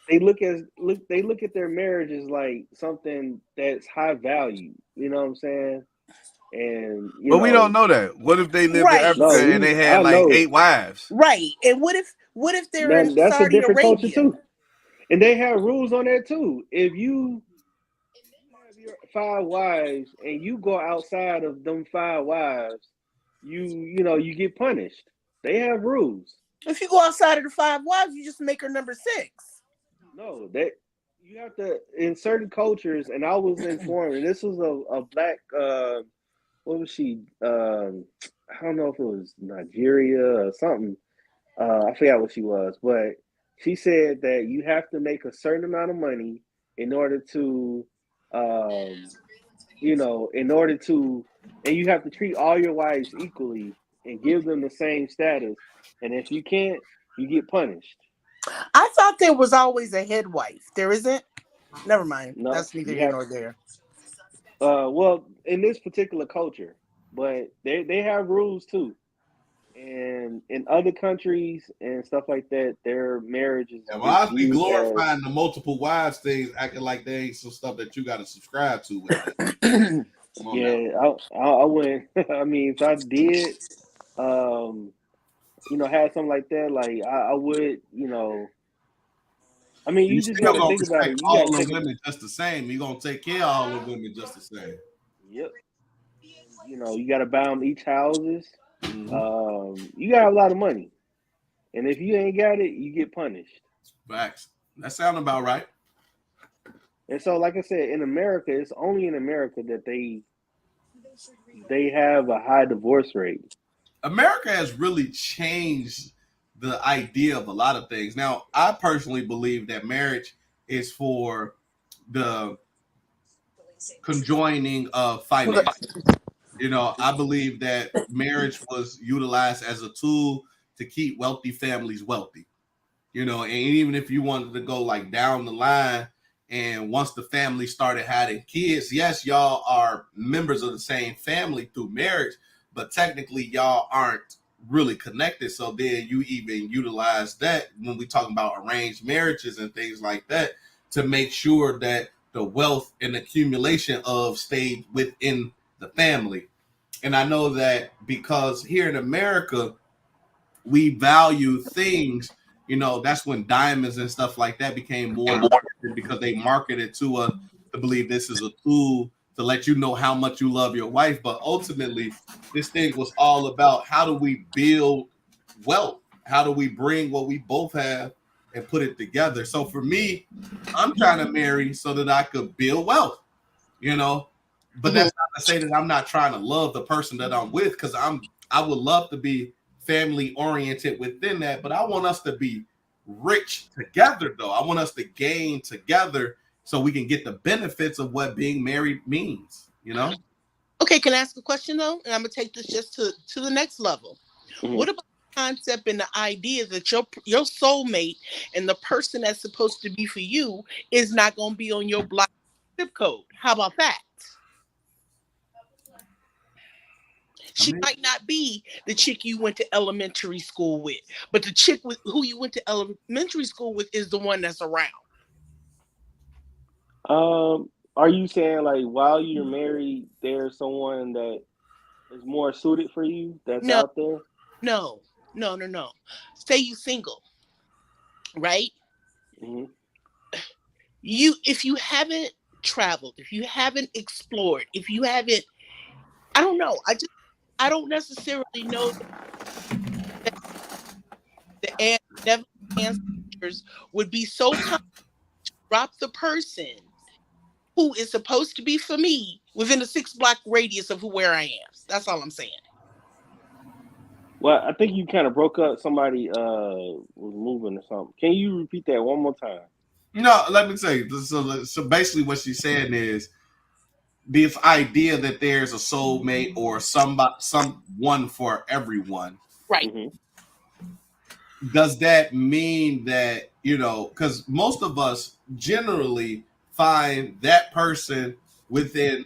They look at their marriage as like something that's high value. You know what I'm saying? And we don't know that. What if they lived in Africa and they had like 8 wives? Right. And what if they're in that's Saudi a different Arabia? culture too. And they have rules on that too. If you have your 5 wives and you go outside of them 5 wives, you get punished. They have rules. If you go outside of the 5 wives, you just make her number 6. No, that you have to in certain cultures. And I was informed, and this was a black. What was she? I don't know if it was Nigeria or something. I forgot what she was, but she said that you have to make a certain amount of money in order to, and you have to treat all your wives equally and give them the same status. And if you can't, you get punished. I thought there was always a head wife. There isn't? Never mind. No, that's neither here nor there. Well, in this particular culture, but they have rules too. And in other countries and stuff like that, their marriage is I be viewed glorifying as the multiple wives things, acting like they ain't some stuff that you got to subscribe to with that. Come on now. yeah. I wouldn't. I mean, if I did, have something like that, like I would, I mean, You you just still got to gonna think about respect it. You got all to the take women just the same. You gonna take care of all the women just the same. Yep. You got to buy them each houses. Mm-hmm. You got a lot of money, and if you ain't got it, you get punished. Facts. That sound about right. And so, like I said, in America, it's only in America that they have a high divorce rate. America has really changed the idea of a lot of things. Now, I personally believe that marriage is for the conjoining of finance. I believe that marriage was utilized as a tool to keep wealthy families wealthy. And even if you wanted to go like down the line, and once the family started having kids, yes, y'all are members of the same family through marriage, but technically y'all aren't really connected. So then you even utilize that when we talk about arranged marriages and things like that to make sure that the wealth and accumulation of stayed within the family. And I know that because here in America, we value things, that's when diamonds and stuff like that became more important because they marketed to us to believe this is a tool to let you know how much you love your wife. But ultimately, this thing was all about how do we build wealth? How do we bring what we both have and put it together? So for me, I'm trying to marry so that I could build wealth, but that's not to say that I'm not trying to love the person that I'm with, because I would love to be family oriented within that, but I want us to be rich together though. I want us to gain together so we can get the benefits of what being married means, Okay, can I ask a question though? And I'm gonna take this just to the next level. Mm-hmm. What about the concept and the idea that your soulmate and the person that's supposed to be for you is not gonna be on your block zip code? How about that? She might not be the chick you went to elementary school with, but the chick with who you went to elementary school with is the one that's around. Are you saying like while you're married, there's someone that is more suited for you that's out there? No. Say you single, right? Mm-hmm. If you haven't traveled, if you haven't explored, if you haven't, I don't know. I don't necessarily know that the ancestors would be so kind to drop the person who is supposed to be for me within a 6-block radius of where I am. That's all I'm saying. Well, I think you kind of broke up. Somebody was moving or something. Can you repeat that one more time? No, let me say. So basically what she's saying is this idea that there's a soulmate or someone for everyone. Right. Mm-hmm. Does that mean that, because most of us generally find that person within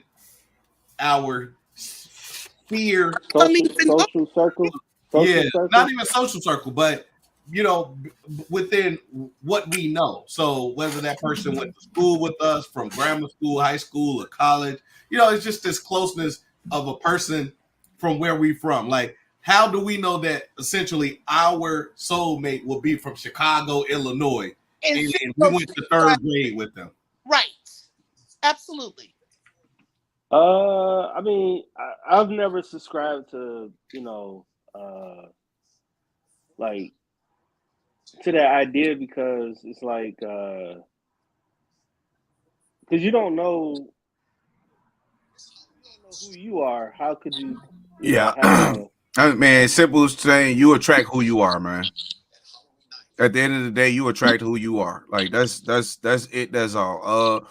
our sphere. Social circle? Not even social circle, but, within what we know. So whether that person went to school with us from grammar school, high school, or college, it's just this closeness of a person from where we from. Like, how do we know that essentially our soulmate will be from Chicago, Illinois, and we went to 3rd grade with them? Right. Absolutely. I mean, I've never subscribed to, like to that idea because it's like, because you don't know who you are. How could you? Man, simple as saying you attract who you are, man. At the end of the day, you attract who you are. Like that's it. That's all.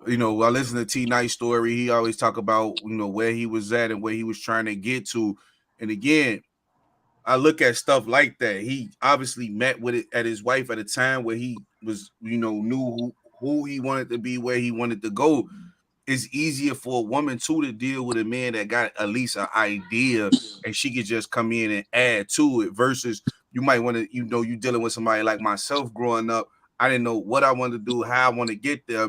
I listen to T Knight's story. He always talk about where he was at and where he was trying to get to. And again, I look at stuff like that. He obviously met with it at his wife at a time where he was, knew who he wanted to be, where he wanted to go. it's easier for a woman too to deal with a man that got at least an idea and she could just come in and add to it versus you might want to, you dealing with somebody like myself growing up. I didn't know what I wanted to do, how I want to get there.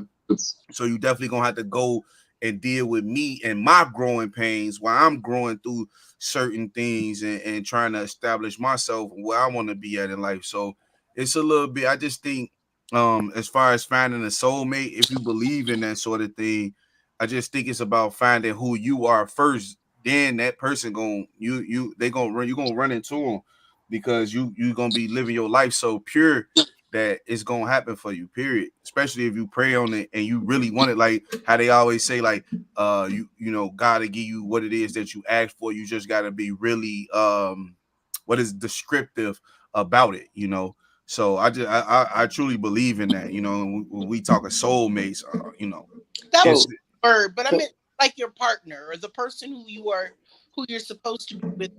So you definitely gonna have to go and deal with me and my growing pains while I'm growing through certain things and trying to establish myself where I want to be at in life. So it's a little bit, I just think, as far as finding a soulmate, if you believe in that sort of thing, I just think it's about finding who you are first. Then that person you're gonna run into them because you're gonna be living your life so pure that it's gonna happen for you, period. Especially if you pray on it and you really want it, like how they always say, like you know, God to give you what it is that you ask for. You just gotta be really what is descriptive about it, you know. So I truly believe in that, you know. When we talk of soulmates, you know, that was word, but I meant like your partner or the person who you're supposed to be with.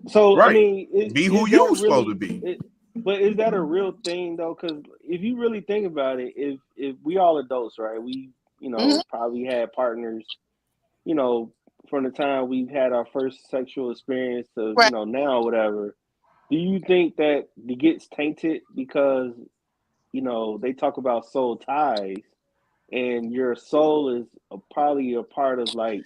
So right. I mean, be who you're supposed to be. But is that a real thing though? Because if you really think about it, if we all adults, right? We probably had partners, from the time we've had our first sexual experience to now or whatever. Do you think that it gets tainted because they talk about soul ties, and your soul is probably a part of like.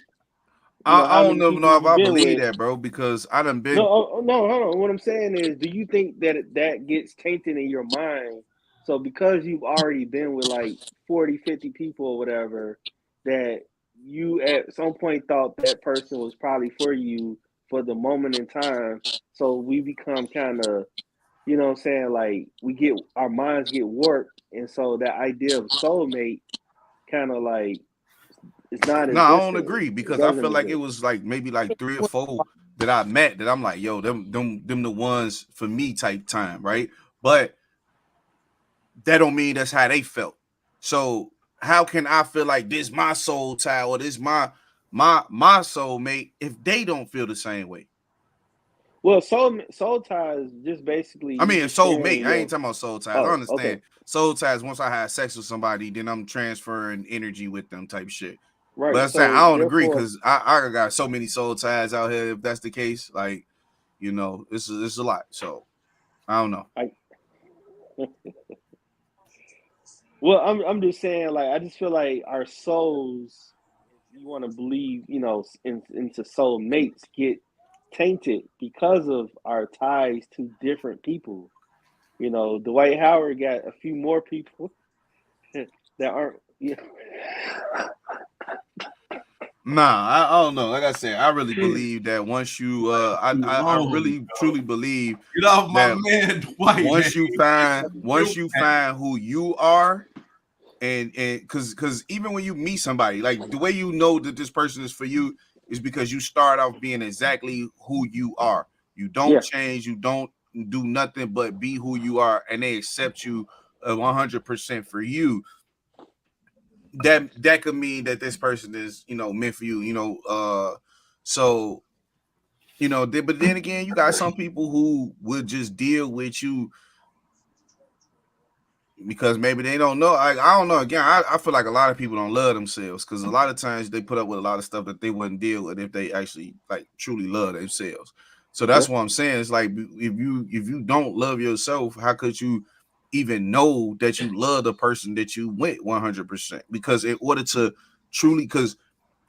I don't know if I believe that, bro, because I done been. No, hold on. What I'm saying is, do you think that gets tainted in your mind? So because you've already been with like 40, 50 people or whatever, that you at some point thought that person was probably for you for the moment in time. So we become kind of, what I'm saying, like our minds get warped. And so that idea of soulmate kind of like, it's not. No, I don't agree because I feel like it was like maybe like 3 or 4 that I met that I'm like, yo, them the ones for me type time, right? But that don't mean that's how they felt. So how can I feel like this my soul tie or this my soulmate if they don't feel the same way? Well, soul ties just basically. I mean, soulmate. I ain't talking about soul ties. I understand. Okay. Soul ties. Once I have sex with somebody, then I'm transferring energy with them, type shit. Right. But I'm saying I don't agree because I got so many soul ties out here. If that's the case, like, it's a lot. So I don't know. Well, I'm just saying, like, I just feel like our souls, if you want to believe, into soul mates, get tainted because of our ties to different people. Dwight Howard got a few more people that aren't. Nah, I don't know. Like I said, I really believe that once you, I really truly believe get off my man Dwight. Once you find who you are, and because even when you meet somebody, like the way you know that this person is for you is because you start off being exactly who you are. You don't change. You don't do nothing but be who you are, and they accept you 100% for you. That could mean that this person is meant for you. So but then again, you got some people who would just deal with you because maybe they don't know. I don't know. Again, I feel like a lot of people don't love themselves because a lot of times they put up with a lot of stuff that they wouldn't deal with if they actually like truly love themselves. So that's what I'm saying. It's like if you don't love yourself, how could you even know that you love the person that you went 100%? Because in order to truly, because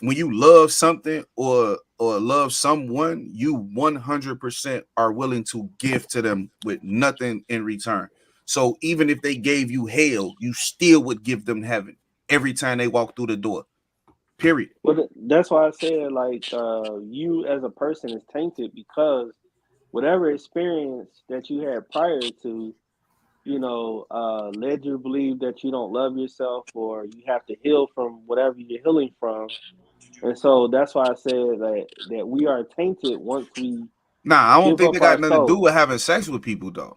when you love something or love someone, you 100% are willing to give to them with nothing in return. So even if they gave you hell, you still would give them heaven every time they walk through the door. Period. Well, that's why I said like you as a person is tainted because whatever experience that you had prior to, led you to believe that you don't love yourself or you have to heal from whatever you're healing from. And so that's why I said that we are tainted once we. Nah, I don't think they got nothing to do with having sex with people, though.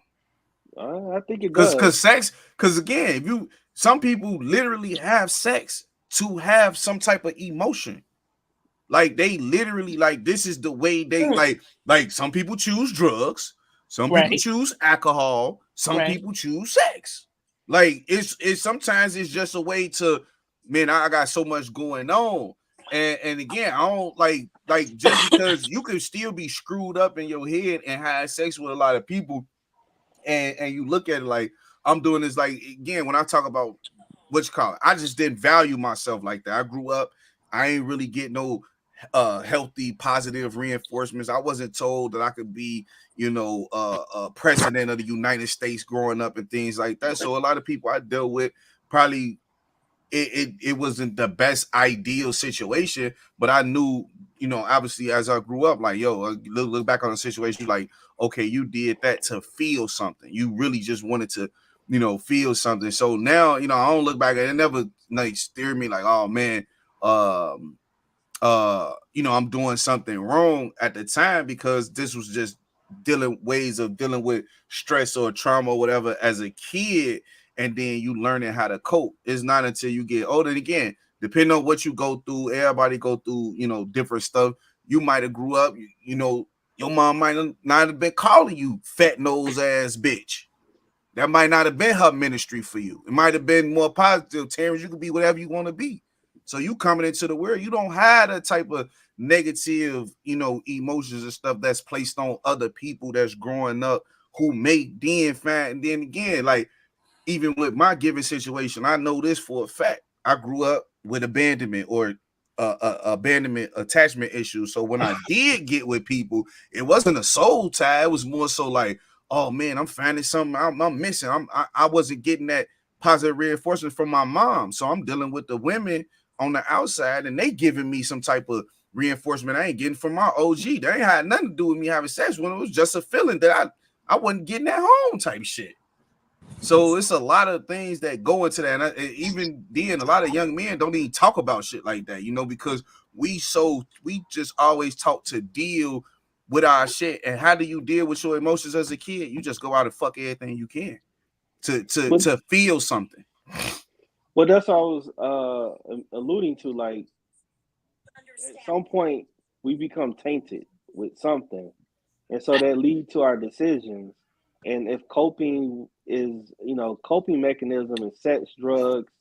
I think it does. Because again, some people literally have sex to have some type of emotion. Like they literally like this is the way they like some people choose drugs, some people choose alcohol, some people choose sex. Like it's sometimes it's just a way to man, I got so much going on. And again, I don't like just because you can still be screwed up in your head and have sex with a lot of people, and you look at it like I'm doing this. Like again, when I talk about what you call it, I just didn't value myself like that. I grew up, I ain't really get no healthy, positive reinforcements. I wasn't told that I could be, president of the United States growing up and things like that. So a lot of people I dealt with probably. It wasn't the best ideal situation, but I knew, obviously as I grew up, like, yo, look back on the situation, like, okay, you did that to feel something. You really just wanted to, feel something. So now, I don't look back at it. Never like steer me like, oh man, I'm doing something wrong at the time, because this was just ways of dealing with stress or trauma or whatever as a kid. And then you learning how to cope. It's not until you get older. And again, depending on what you go through, everybody go through, different stuff. You might have grew up, your mom might not have been calling you fat nose ass bitch. That might not have been her ministry for you. It might have been more positive. Terrence, you can be whatever you want to be. So you coming into the world, you don't have that type of negative, emotions and stuff that's placed on other people that's growing up who make then find. And then again, like, even with my given situation, I know this for a fact. I grew up with abandonment or abandonment attachment issues. So when I did get with people, it wasn't a soul tie. It was more so like, oh man, I'm finding something I'm missing. I wasn't getting that positive reinforcement from my mom. So I'm dealing with the women on the outside, and they giving me some type of reinforcement I ain't getting from my OG. They ain't had nothing to do with me having sex when it was just a feeling that I wasn't getting at home type shit. So it's a lot of things that go into that. And even then, a lot of young men don't even talk about shit like that, because we just always talk to deal with our shit. And how do you deal with your emotions as a kid? You just go out and fuck everything you can to feel something. Well, that's what I was alluding to. Like, at some point, we become tainted with something, and so that leads to our decisions. And if coping is, coping mechanism is sex, drugs,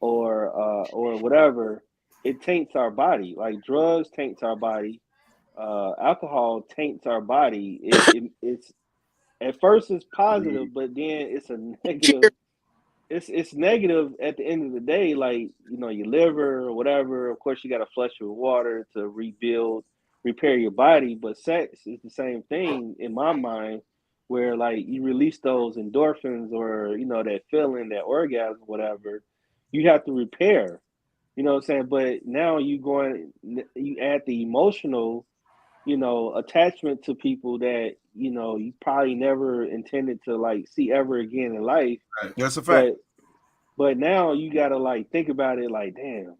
or whatever, it taints our body. Like drugs taints our body, alcohol taints our body. It's at first it's positive, but then it's a negative. It's negative at the end of the day. Like, your liver or whatever. Of course, you got to flush it with water to repair your body. But sex is the same thing in my mind, where like you release those endorphins or that feeling, that orgasm, whatever, you have to repair. You know what I'm saying? But now you add the emotional, attachment to people that you probably never intended to like see ever again in life. Right. That's a fact. But now you gotta like think about it like, damn,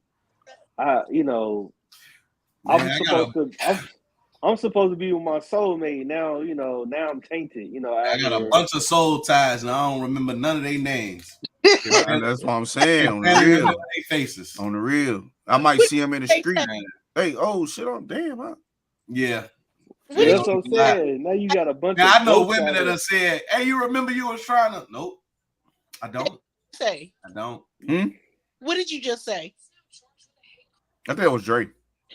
I'm supposed to be with my soulmate now. Now I'm tainted. I got a bunch of soul ties and I don't remember none of their names. And that's what I'm saying. On the real, faces. On the real, I might see them in the street. Hey, oh shit! I'm damn. Huh? Yeah. That's what I'm saying. Now you got a bunch. Now I know women that have said, "Hey, you remember you was trying to?" Nope, I don't. Say. I don't. What did you just say? I think it was Drake.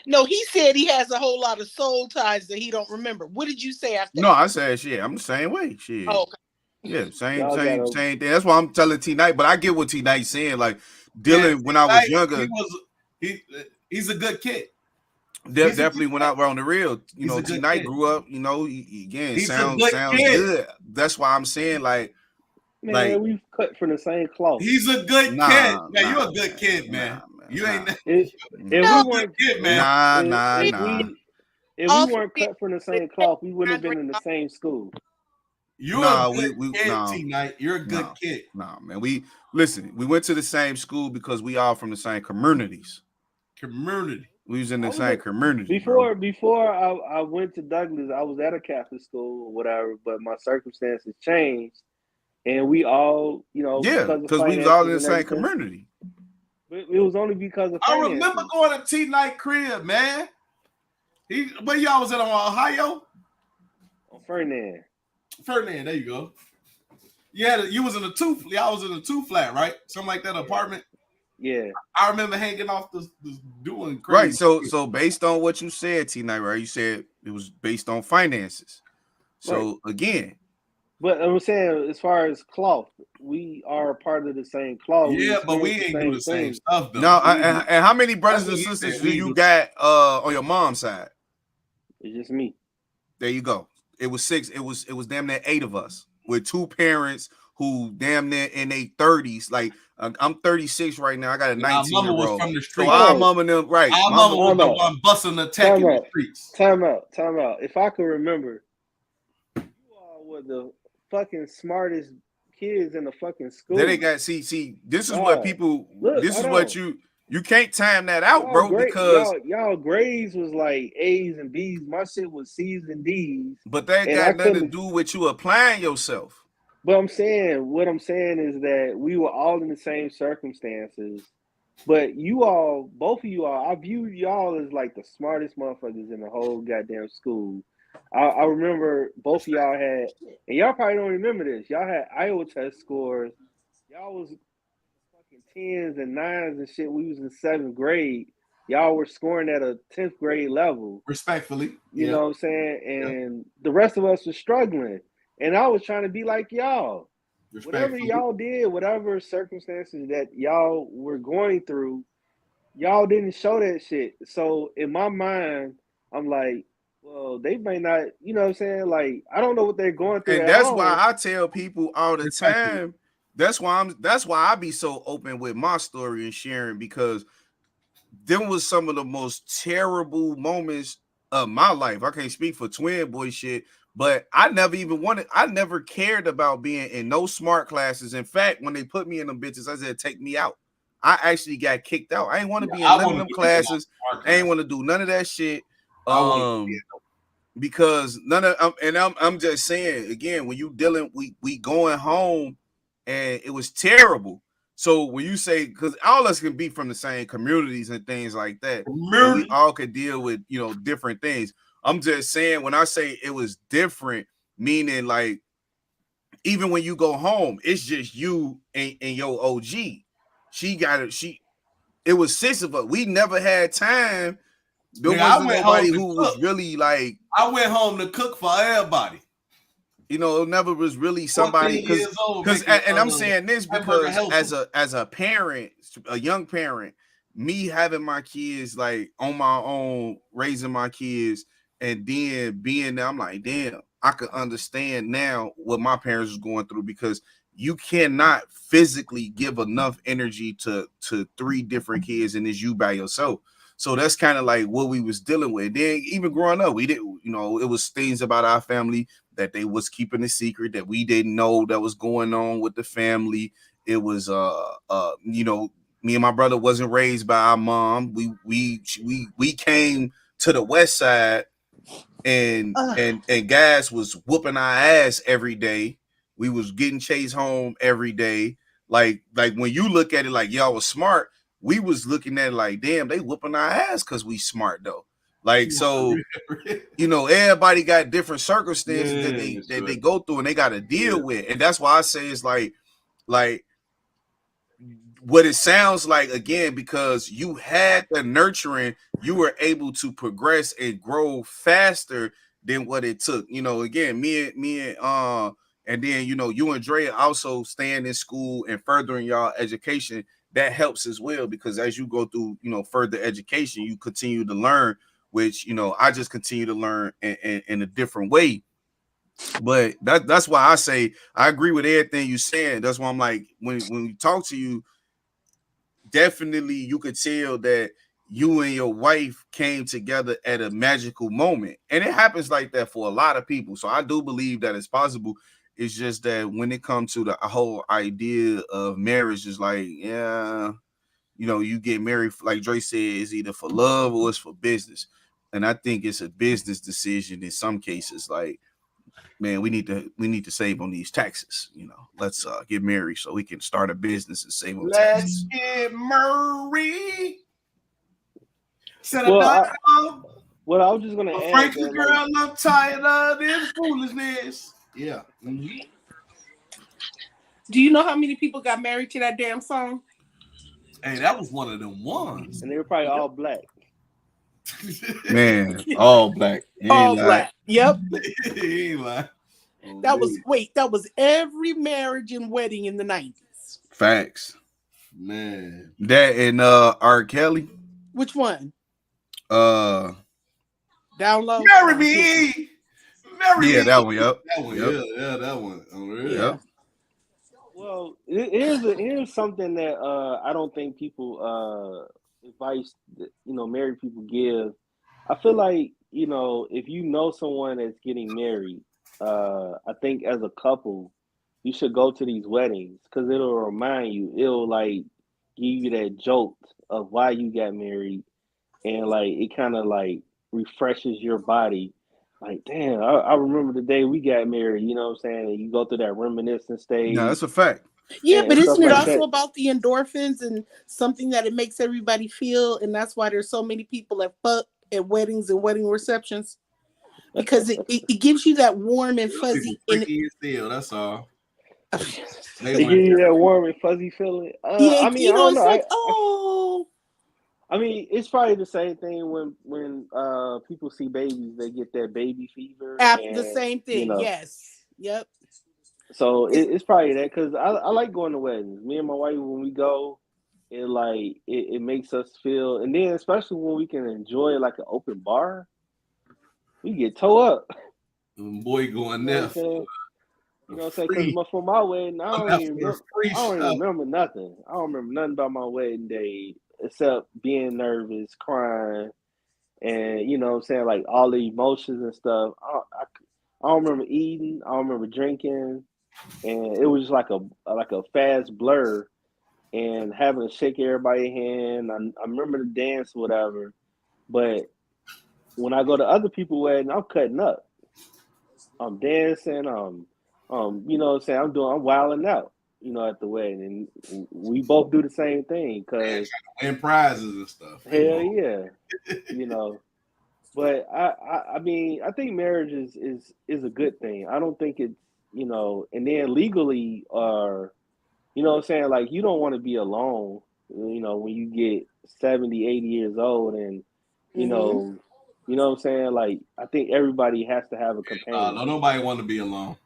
No, he said he has a whole lot of soul ties that he don't remember. What did you say after? No, I said shit. I'm the same way. Shit. Oh, okay. Yeah, same thing. That's why I'm telling T Night. But I get what T Night saying. Like Dylan, when I was younger, he's a good kid. Definitely when I were on the real, T Night grew up. Again, sounds good. That's why I'm saying like. Man, we cut from the same cloth. He's a good kid. Man, you're a good kid, man. You ain't. If we weren't kid, man. If we weren't cut from the same cloth, we wouldn't have been in the same school. You're a good kid, T-Night. You're a good kid. Nah, man. We went to the same school because we all from the same communities. We was in the same community. Before I went to Douglas, I was at a Catholic school or whatever, but my circumstances changed. And we all, because we was all in the same community. It was only because of finances. I remember going to T-Night crib, man. Where y'all was at on Ohio? On Ferdinand, there you go. You was in a two. Y'all was in a 2 flat, right? Something like that apartment. Yeah. I remember hanging off the doing crazy. Right. So based on what you said, T-Night, right? You said it was based on finances. So again. But I'm saying, as far as cloth, we are part of the same cloth. Yeah, but we ain't do the same stuff though. No, and how many brothers and sisters do you got on your mom's side? It's just me. There you go. It was 6. It was damn near 8 of us with 2 parents who damn near in their 30s. Like I'm 36 right now. I got a 19-year-old. Was from the street. So our mama them, right? Our mama was the one busting the tech in the streets. Time out. If I could remember, you all were the fucking smartest kids in the fucking school. Then they got see. This is what people. This is what you can't time that out, bro. Because y'all grades was like A's and B's. My shit was C's and D's. But that got nothing to do with you applying yourself. But what I'm saying is that we were all in the same circumstances. But you all, both of you all, I view y'all as like the smartest motherfuckers in the whole goddamn school. I remember both of y'all had, and y'all probably don't remember this. Y'all had Iowa test scores. Y'all was fucking 10s and 9s and shit. We was in 7th grade. Y'all were scoring at a 10th grade level. Respectfully. You know what I'm saying? And the rest of us were struggling. And I was trying to be like y'all. Whatever y'all did, whatever circumstances that y'all were going through, y'all didn't show that shit. So in my mind, I'm like, well, they may not, you know what I'm saying? Like, I don't know what they're going through. And that's why I tell people all the time. That's why I be so open with my story and sharing, because them was some of the most terrible moments of my life. I can't speak for twin boy shit, but I never cared about being in no smart classes. In fact, when they put me in them bitches, I said, take me out. I actually got kicked out. I ain't want to be in none of them classes. I ain't want to do none of that shit. Because I'm just saying again, when you dealing, we going home, and it was terrible. So when you say, because all of us can be from the same communities and things like that, we all could deal with different things. I'm just saying, when I say it was different, meaning like even when you go home, it's just you and your OG. It was 6 of us. We never had time. There wasn't nobody who was really like. I went home to cook for everybody. It never was really somebody, because and I'm saying this because as a parent, a young parent, me having my kids like on my own, raising my kids, and then being there, I'm like, damn, I could understand now what my parents was going through, because you cannot physically give enough energy to 3 different kids, and it's you by yourself. So that's kind of like what we was dealing with. Then even growing up, we didn't, it was things about our family that they was keeping a secret that we didn't know that was going on with the family. It was, me and my brother wasn't raised by our mom. We came to the West Side, and guys was whooping our ass every day. We was getting chased home every day. Like when you look at it, like y'all was smart. We was looking at it like, damn, they whooping our ass because we smart though. Like, so, everybody got different circumstances that they go through and they got to deal with. And that's why I say it's like what it sounds like, again, because you had the nurturing, you were able to progress and grow faster than what it took. Again, me and then, you and Dre also staying in school and furthering y'all education. That helps as well, because as you go through, further education, you continue to learn, which, I just continue to learn in a different way. But that's why I say I agree with everything you're saying. That's why I'm like, when we talk to you, definitely you could tell that you and your wife came together at a magical moment. And it happens like that for a lot of people. So I do believe that it's possible. It's just that when it comes to the whole idea of marriage, is like, yeah, you get married, like Dre said, it's either for love or it's for business. And I think it's a business decision in some cases. Like, man, we need to save on these taxes. Let's get married so we can start a business and save on taxes. Let's get married. Well, I was just gonna add, frankly, girl, I'm tired of this foolishness. Yeah. Mm-hmm. Do you know how many people got married to that damn song? Hey, that was one of them ones. And they were probably all black. Man, all black. All black. Yep. He ain't lying. That was every marriage and wedding in the 90s. Facts. Man. That and R. Kelly. Which one? Down Low. Marry me. Marry me. That one. Yep. That one. Yep. Yeah, that one. Oh, really? Yep. Well, here's something that I don't think people advice that, married people give. I feel like if you know someone that's getting married, I think as a couple, you should go to these weddings because it'll remind you. It'll like give you that jolt of why you got married, and like it kind of like refreshes your body. Like, damn, I remember the day we got married. You know what I'm saying? And you go through that reminiscent stage. No, that's a fact. Yeah, but isn't it like also that. about the endorphins and something that it makes everybody feel? And that's why there's so many people that fuck at weddings and wedding receptions. Because it gives you that warm and fuzzy. Freaky as hell, that's all. They give you that warm and fuzzy feeling. Yeah, I mean, I don't know. Like, oh. I mean, it's probably the same thing when people see babies, they get that baby fever. The same thing, yes. Yep. So it's probably that because I like going to weddings. Me and my wife, when we go, it makes us feel, and then especially when we can enjoy like an open bar, we get toe up. Boy, going there. You know what I'm saying? Because for my wedding, I don't even remember nothing. I don't remember nothing about my wedding day except being nervous, crying, and you know what I'm saying, like all the emotions and stuff. I don't remember eating. I don't remember drinking, and it was just like a fast blur. And having to shake everybody's hand. I remember the dance, whatever. But when I go to other people's wedding, I'm cutting up. I'm dancing. You know what I'm saying? I'm wilding out, at the wedding. And we both do the same thing because win prizes and stuff. Hell yeah. But I mean, I think marriage is a good thing. I don't think it's, and then legally you know what I'm saying? Like, you don't want to be alone, when you get 70, 80 years old and, you know what I'm saying? Like, I think everybody has to have a companion. No, nobody want to be alone.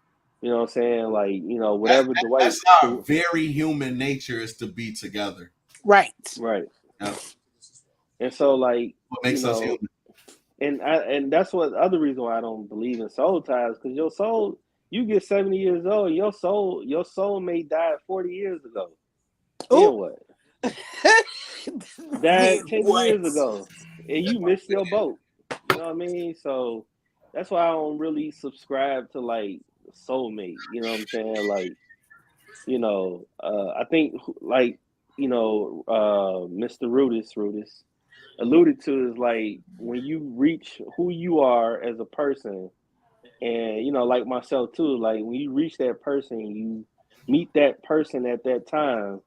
You know what I'm saying? Like, whatever the way. That's our very human nature is to be together. Right. Right. Yeah. And so, like, what makes us human. And that's what the other reason why I don't believe in soul ties, because your soul, you get 70 years old, your soul may die 40 years ago. Then what? Died 10 years ago, and you missed your boat. You know what I mean? So that's why I don't really subscribe to like soulmate. You know what I'm saying? Like, I think like Mr. Rudis alluded to is like when you reach who you are as a person. And, like myself too, like when you reach that person, you meet that person at that time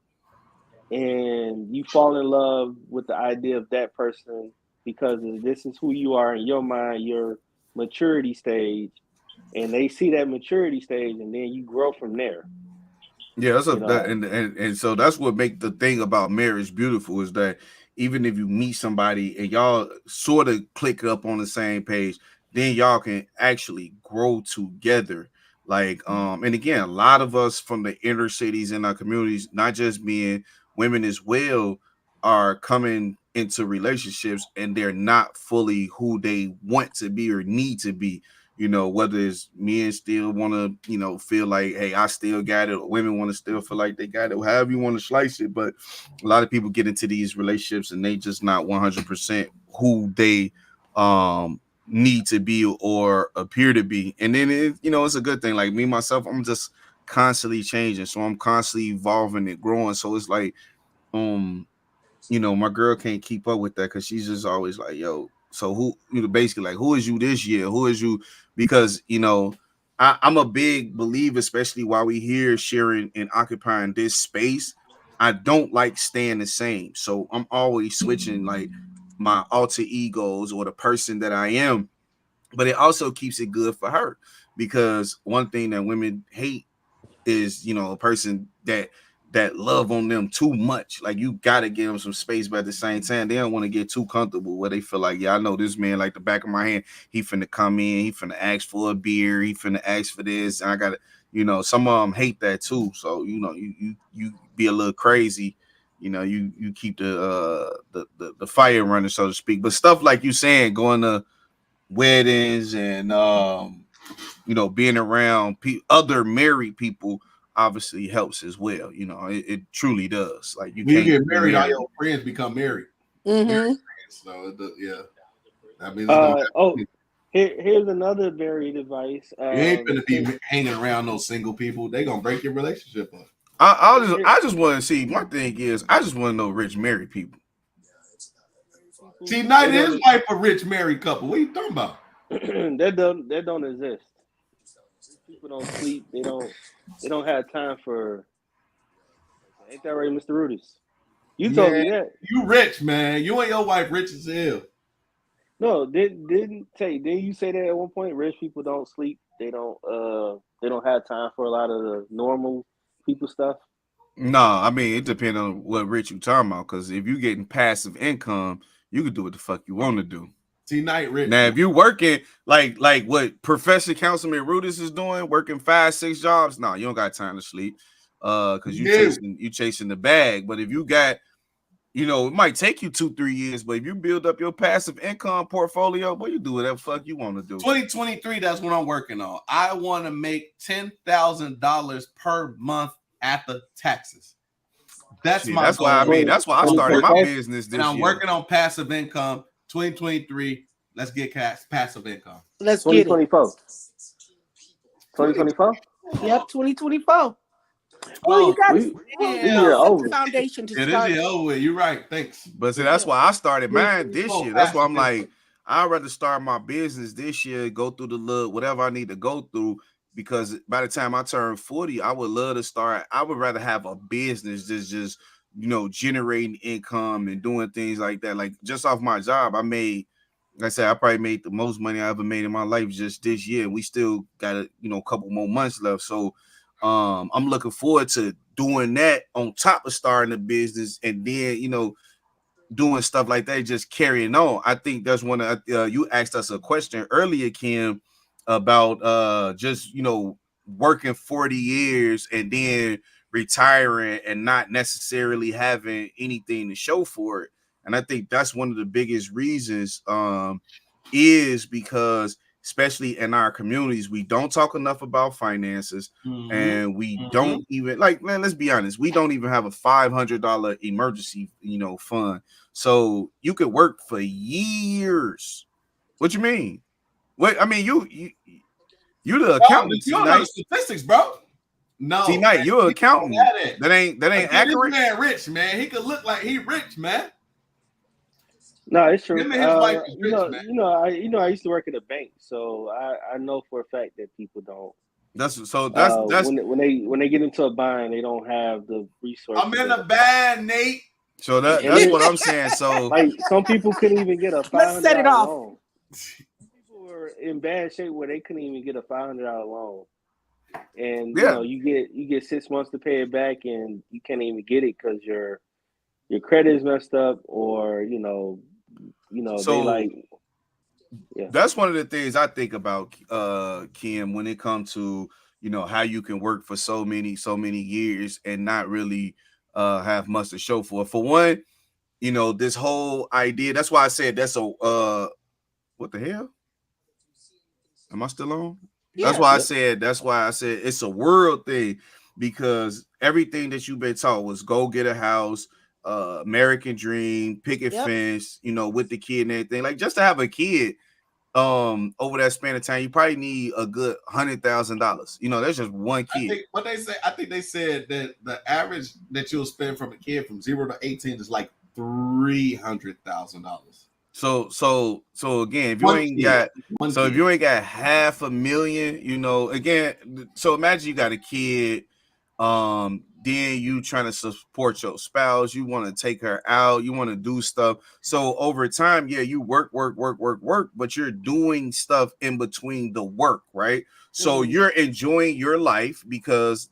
and you fall in love with the idea of that person because this is who you are in your mind, your maturity stage, and they see that maturity stage and then you grow from there. Yeah, and so that's what makes the thing about marriage beautiful is that even if you meet somebody and y'all sort of click up on the same page, then y'all can actually grow together. Like, and again, a lot of us from the inner cities in our communities, not just men, women as well, are coming into relationships and they're not fully who they want to be or need to be. Whether it's men still want to, feel like, hey, I still got it, or women want to still feel like they got it, or however you want to slice it. But a lot of people get into these relationships and they just not 100% who they need to be or appear to be. And then it's a good thing. Like me myself, I'm just constantly changing, so I'm constantly evolving and growing. So it's like my girl can't keep up with that because she's just always like, yo, so who, basically like, who is you this year? Who is you? Because I'm a big believer, especially while we here sharing and occupying this space, I don't like staying the same. So I'm always switching like my alter egos or the person that I am, but it also keeps it good for her because one thing that women hate is, a person that that love on them too much. Like you gotta give them some space, but at the same time, they don't want to get too comfortable where they feel like, yeah, I know this man like the back of my hand. He finna come in, he finna ask for a beer, he finna ask for this, and I gotta, some of them hate that too. So you be a little crazy, you keep the fire running, so to speak. But stuff like you saying, going to weddings and being around other married people obviously helps as well. It truly does. Like when you get married, all your friends become married. Mm-hmm. So yeah, I mean, here's another married advice. You ain't gonna be hanging around those single people. They gonna break your relationship up. I just want to see. My thing is, I just want to know rich married people. See, Knight and his wife a rich married couple. What are you talking about? That don't exist. People don't sleep. They don't have time for. Ain't that right, Mr. Rudis? You told me that. You rich, man. You and your wife rich as hell. No, didn't you say that at one point? Rich people don't sleep. They don't have time for a lot of the normal people stuff. No, I mean it depends on what rich you talking about. Because if you getting passive income, you can do what the fuck you want to do. See, Knight rich. Now, if you working like what Professor Councilman Rudis is doing, working 5-6 jobs, no, you don't got time to sleep. Because you chasing the bag. But if you got, it might take you 2-3 years, but if you build up your passive income portfolio, boy, you do whatever fuck you want to do. 2023, that's what I'm working on. I want to make $10,000 per month after taxes. That's why I started my business this year. I'm working on passive income. 2023, let's get passive income. Let's get it. 2024? Yep, 2024. Well, you got the foundation to start. It is over. You're right. Thanks. But see, that's why I started mine this year. That's why I'm like, I'd rather start my business this year, go through whatever I need to go through, because by the time I turn 40, I would love to start. I would rather have a business that's just, generating income and doing things like that. Like just off my job, I probably made the most money I ever made in my life just this year. We still got a couple more months left. So I'm looking forward to doing that on top of starting a business, and then doing stuff like that, just carrying on. I think that's one of you asked us a question earlier, Kim, about just working 40 years and then retiring and not necessarily having anything to show for it. And I think that's one of the biggest reasons is because, especially in our communities, we don't talk enough about finances, and we don't even let's be honest, we don't even have a $500 emergency, fund. So you could work for years. What you mean? What I mean, you the accountant. You don't know the statistics, bro. No, T-Knight, you're an accountant. That ain't accurate. This man rich, man. He could look like he rich, man. No, it's true. Him and his wife is rich, man. I used to work at a bank, so I know for a fact that people don't. That's when they get into a bind, they don't have the resources. I'm in a bind, Nate. So that's what I'm saying. So like some people couldn't even get a $500 Let's set it off. loan. People were in bad shape where they couldn't even get a $500 loan. And you get 6 months to pay it back, and you can't even get it because your credit is messed up, or so that's one of the things I think about, Kim, when it comes to how you can work for so many years and not really have much to show for. For one, this whole idea. That's why I said that's a what the hell? Am I still on? Yeah, that's why I said it's a world thing, because everything that you've been taught was go get a house, American dream, picket fence, with the kid and everything. Like, just to have a kid over that span of time, you probably need a good $100,000. That's just one kid. I think they said that the average that you'll spend from a kid from 0 to 18 is like $300,000. So again, if you ain't got $500,000, again, so imagine you got a kid, Then you trying to support your spouse, you want to take her out, you want to do stuff. So over time, yeah, you work, but you're doing stuff in between the work, right? So you're enjoying your life because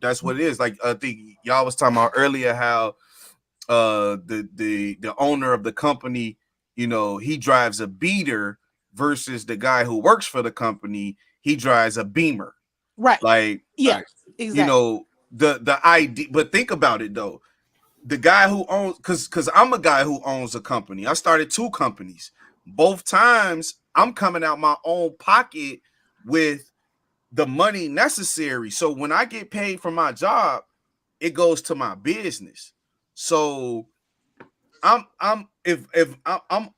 that's what it is. Like I think y'all was talking about earlier how the owner of the company, he drives a beater versus the guy who works for the company, he drives a Beamer. Right. Like, yeah, exactly. The idea, but think about it though. The guy who owns, because I'm a guy who owns a company. I started 2 companies. Both times I'm coming out my own pocket with the money necessary. So when I get paid for my job, it goes to my business. So I'm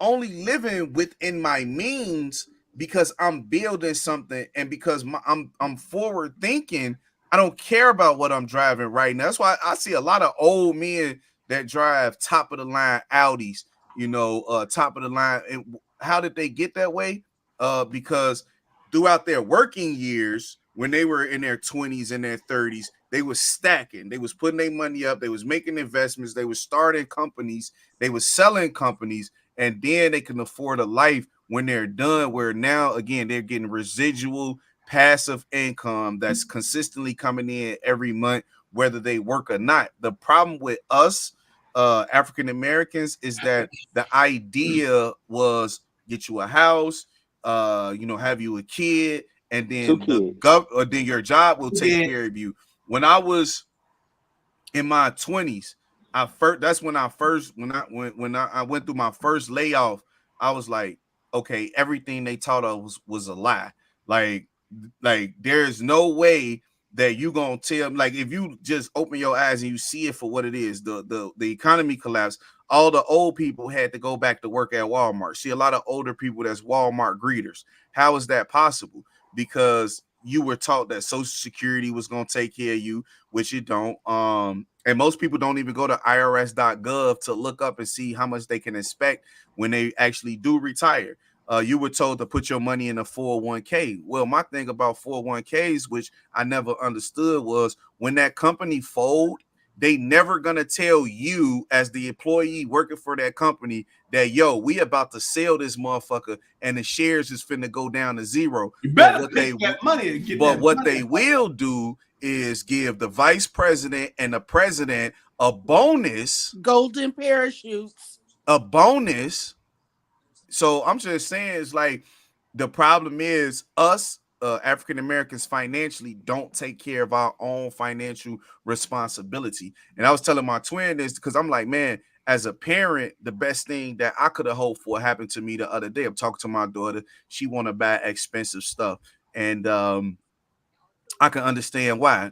only living within my means because I'm building something and because I'm forward thinking. I don't care about what I'm driving right now. That's why I see a lot of old men that drive top of the line Audis, top of the line. And how did they get that way? Because throughout their working years, when they were in their 20s and their 30s, they was stacking. They was putting their money up. They was making investments. They was starting companies. They was selling companies. And then they can afford a life when they're done, where now, again, they're getting residual passive income that's consistently coming in every month, whether they work or not. The problem with us, African Americans, is that the idea was get you a house, have you a kid, and then then your job will take care of you. When I was in my 20s, that's when I went through my first layoff. I was like, okay, everything they taught us was a lie. Like there's no way that you gonna tell, like, if you just open your eyes and you see it for what it is, the economy collapsed. All the old people had to go back to work at Walmart. See a lot of older people that's Walmart greeters. How is that possible? Because you were taught that Social Security was going to take care of you, which it don't. And most people don't even go to irs.gov to look up and see how much they can expect when they actually do retire. You were told to put your money in a 401k. Well, my thing about 401ks, which I never understood, was when that company fold, they never gonna tell you as the employee working for that company that, yo, we about to sell this motherfucker and the shares is finna go down to zero. You better take that money and get but that what money. They will do is give the vice president and the president a bonus, golden parachutes, a bonus. So I'm just saying, it's like the problem is us African Americans financially don't take care of our own financial responsibility. And I was telling my twin this because I'm like, man, as a parent, the best thing that I could have hoped for happened to me the other day. I'm talking to my daughter. She want to buy expensive stuff. And I can understand why.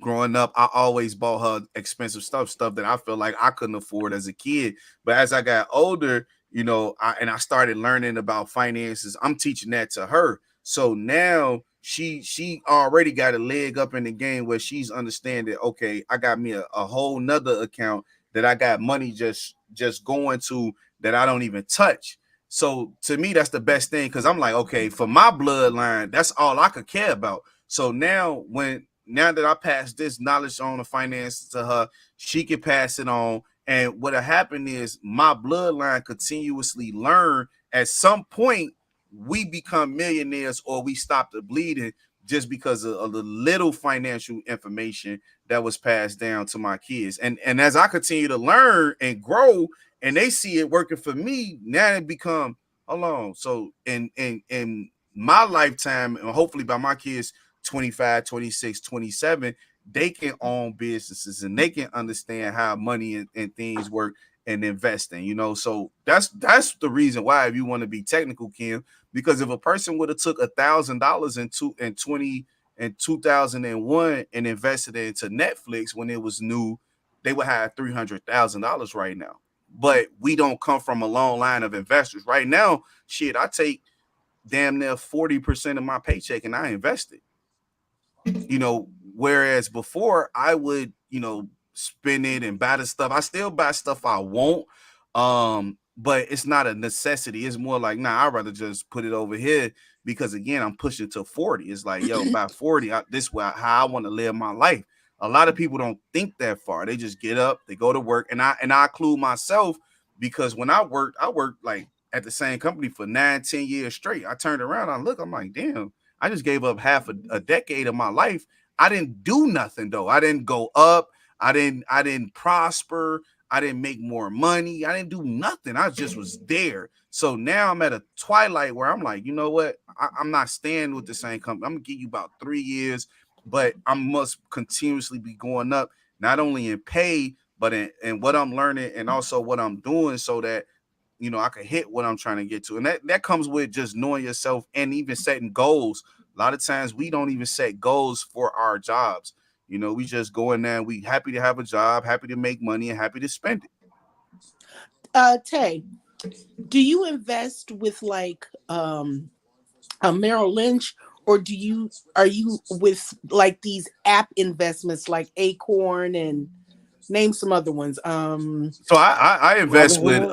Growing up, I always bought her expensive stuff that I feel like I couldn't afford as a kid. But as I got older, I started learning about finances, I'm teaching that to her. So now she already got a leg up in the game where she's understanding, okay, I got me a whole nother account that I got money just going to that I don't even touch. So to me, that's the best thing, because I'm like, okay, for my bloodline, that's all I could care about. So now that I pass this knowledge on the finances to her, she can pass it on. And what'll happen is my bloodline continuously learn. At some point, we become millionaires or we stop the bleeding just because of the little financial information that was passed down to my kids. And as I continue to learn and grow and they see it working for me, now it become, hold on. So in my lifetime, and hopefully by my kids 25, 26, 27, they can own businesses and they can understand how money and things work and investing, so that's the reason why, if you want to be technical, Kim, because if a person would have took $1,000 in 2001 and invested it into Netflix when it was new, they would have $300,000 right now. But we don't come from a long line of investors. Right now, shit, I take damn near 40% of my paycheck and I invest it. Whereas before I would, spend it and buy the stuff. I still buy stuff I want, but it's not a necessity. It's more like, I'd rather just put it over here because, again, I'm pushing to 40. It's like, yo, by 40, this is how I want to live my life. A lot of people don't think that far. They just get up, they go to work, and I include myself because when I worked like at the same company for 9-10 years straight. I turned around, I'm like, damn, I just gave up half a decade of my life. I didn't do nothing though. I didn't go up. I didn't prosper. I didn't make more money. I didn't do nothing. I just was there. So now I'm at a twilight where I'm like, you know what? I'm not staying with the same company. I'm gonna give you about 3 years, but I must continuously be going up, not only in pay, but in what I'm learning and also what I'm doing, so that I can hit what I'm trying to get to. And that comes with just knowing yourself and even setting goals. A lot of times we don't even set goals for our jobs. We just go in there and we happy to have a job, happy to make money, and happy to spend it. Tay, do you invest with like a Merrill Lynch, or are you with like these app investments like Acorn and name some other ones? So I invest with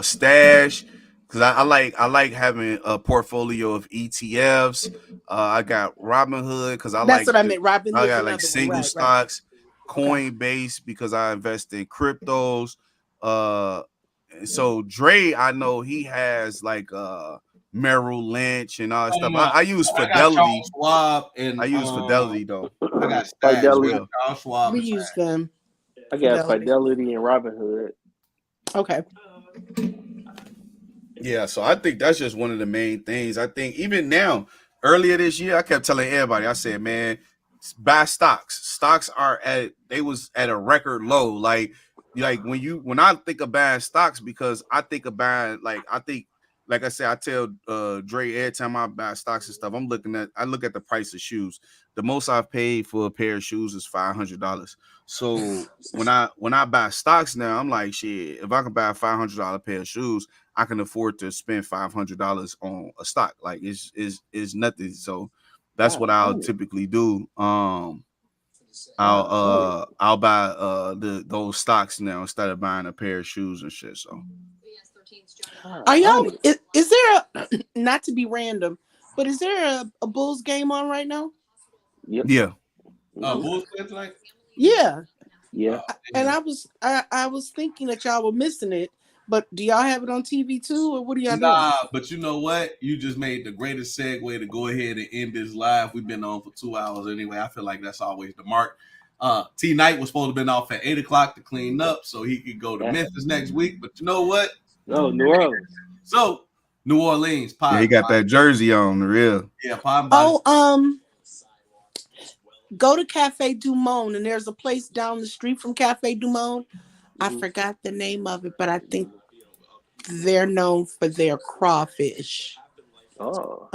Stash because I like having a portfolio of ETFs. I got Robinhood because that's what I meant. Robinhood. I got like single stocks, Coinbase because I invest in cryptos. So Dre, I know he has like Merrill Lynch and all that stuff. I use Fidelity. I use Fidelity though. I got Fidelity. Schwab. We use them. I got Fidelity and Robinhood. Okay. Yeah, so I think that's just one of the main things. I think even now, earlier this year, I kept telling everybody, I said, man, buy stocks. Stocks was at a record low. Like when I think of buying stocks, because I think of buying, like I said, I tell Dre every time I buy stocks and stuff, I look at the price of shoes. The most I've paid for a pair of shoes is $500. So when I buy stocks now, I'm like, shit, if I can buy a $500 pair of shoes, I can afford to spend $500 on a stock. Like it's nothing. So that's what I'll typically do. I'll buy those stocks now instead of buying a pair of shoes and shit. So are y'all is there not to be random, but is there a Bulls game on right now? Yep. Yeah. Bulls play tonight? Yeah. Yeah. And I was thinking that y'all were missing it, but do y'all have it on TV too, or what do y'all doing? But you know what? You just made the greatest segue to go ahead and end this live. We've been on for 2 hours anyway. I feel like that's always the mark. T Knight was supposed to have been off at 8 o'clock to clean up so he could go to Memphis next week. But you know what? No, New Orleans. So New Orleans. Yeah, he got that jersey on, the real. Yeah, go to Cafe Du Monde, and there's a place down the street from Cafe Du Monde. I forgot the name of it, but I think they're known for their crawfish. Oh.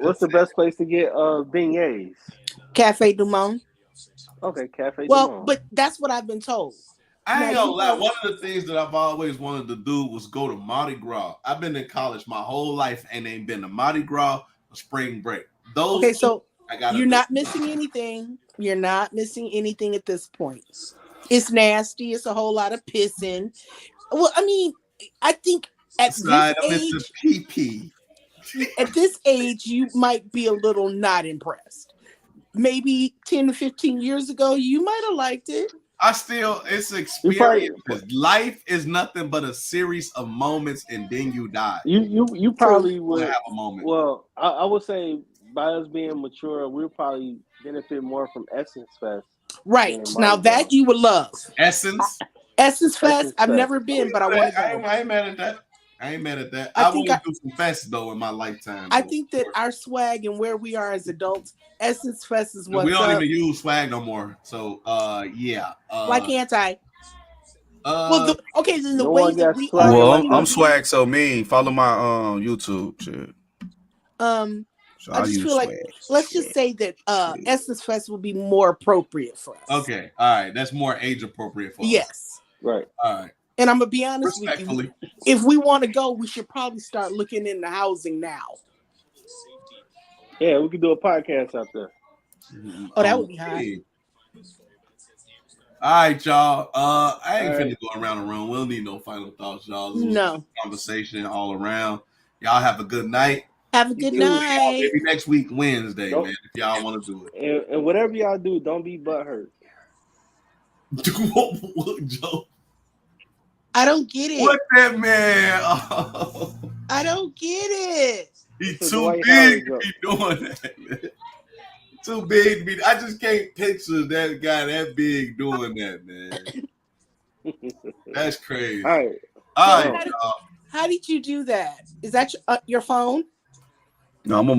What's the best place to get beignets? Cafe Du Monde. Okay, Cafe Du Monde. Well, but that's what I've been told. I ain't gonna lie. One of the things that I've always wanted to do was go to Mardi Gras. I've been in college my whole life and ain't been to Mardi Gras or spring break. So you're not missing anything. You're not missing anything at this point. It's nasty. It's a whole lot of pissing. Well, I mean, I think at this age, you might be a little not impressed. Maybe 10 to 15 years ago, you might have liked it. It's experience. Life is nothing but a series of moments, and then you die. You probably would have a moment. Well, I would say by us being mature, we'll probably benefit more from Essence Fest. Right. Now that you would love. Essence Fest. I've never been, but I want to go. I ain't mad at that. I want to do some fests though in my lifetime. I think that our swag and where we are as adults, Essence Fest is what's we don't even use swag no more. So yeah. Why can't I? Then the no way that we swag. Well, I'm swag so mean. Follow my YouTube shit. So I just feel like let's just say that Essence Fest would be more appropriate for us. Okay, all right, that's more age appropriate for us. Yes, right. All right. And I'm gonna be honest with you. If we want to go, we should probably start looking into housing now. Yeah, we could do a podcast out there. Oh, that would be high. All right, y'all. I ain't finna go around the room. We don't need no final thoughts, y'all. This was no conversation all around. Y'all have a good night. Have a good night. Maybe next week, Wednesday, Nope. man, if y'all want to do it. And whatever y'all do, don't be butthurt. What, Joe? I don't get it. What that man? Oh, I don't get it. he's It's a too Dwight big to Howard be doing that, man. Too big to be. I just can't picture that guy that big doing that, man. That's crazy. All right. All right, y'all. How did you do that? Is that your phone? No, I'm on my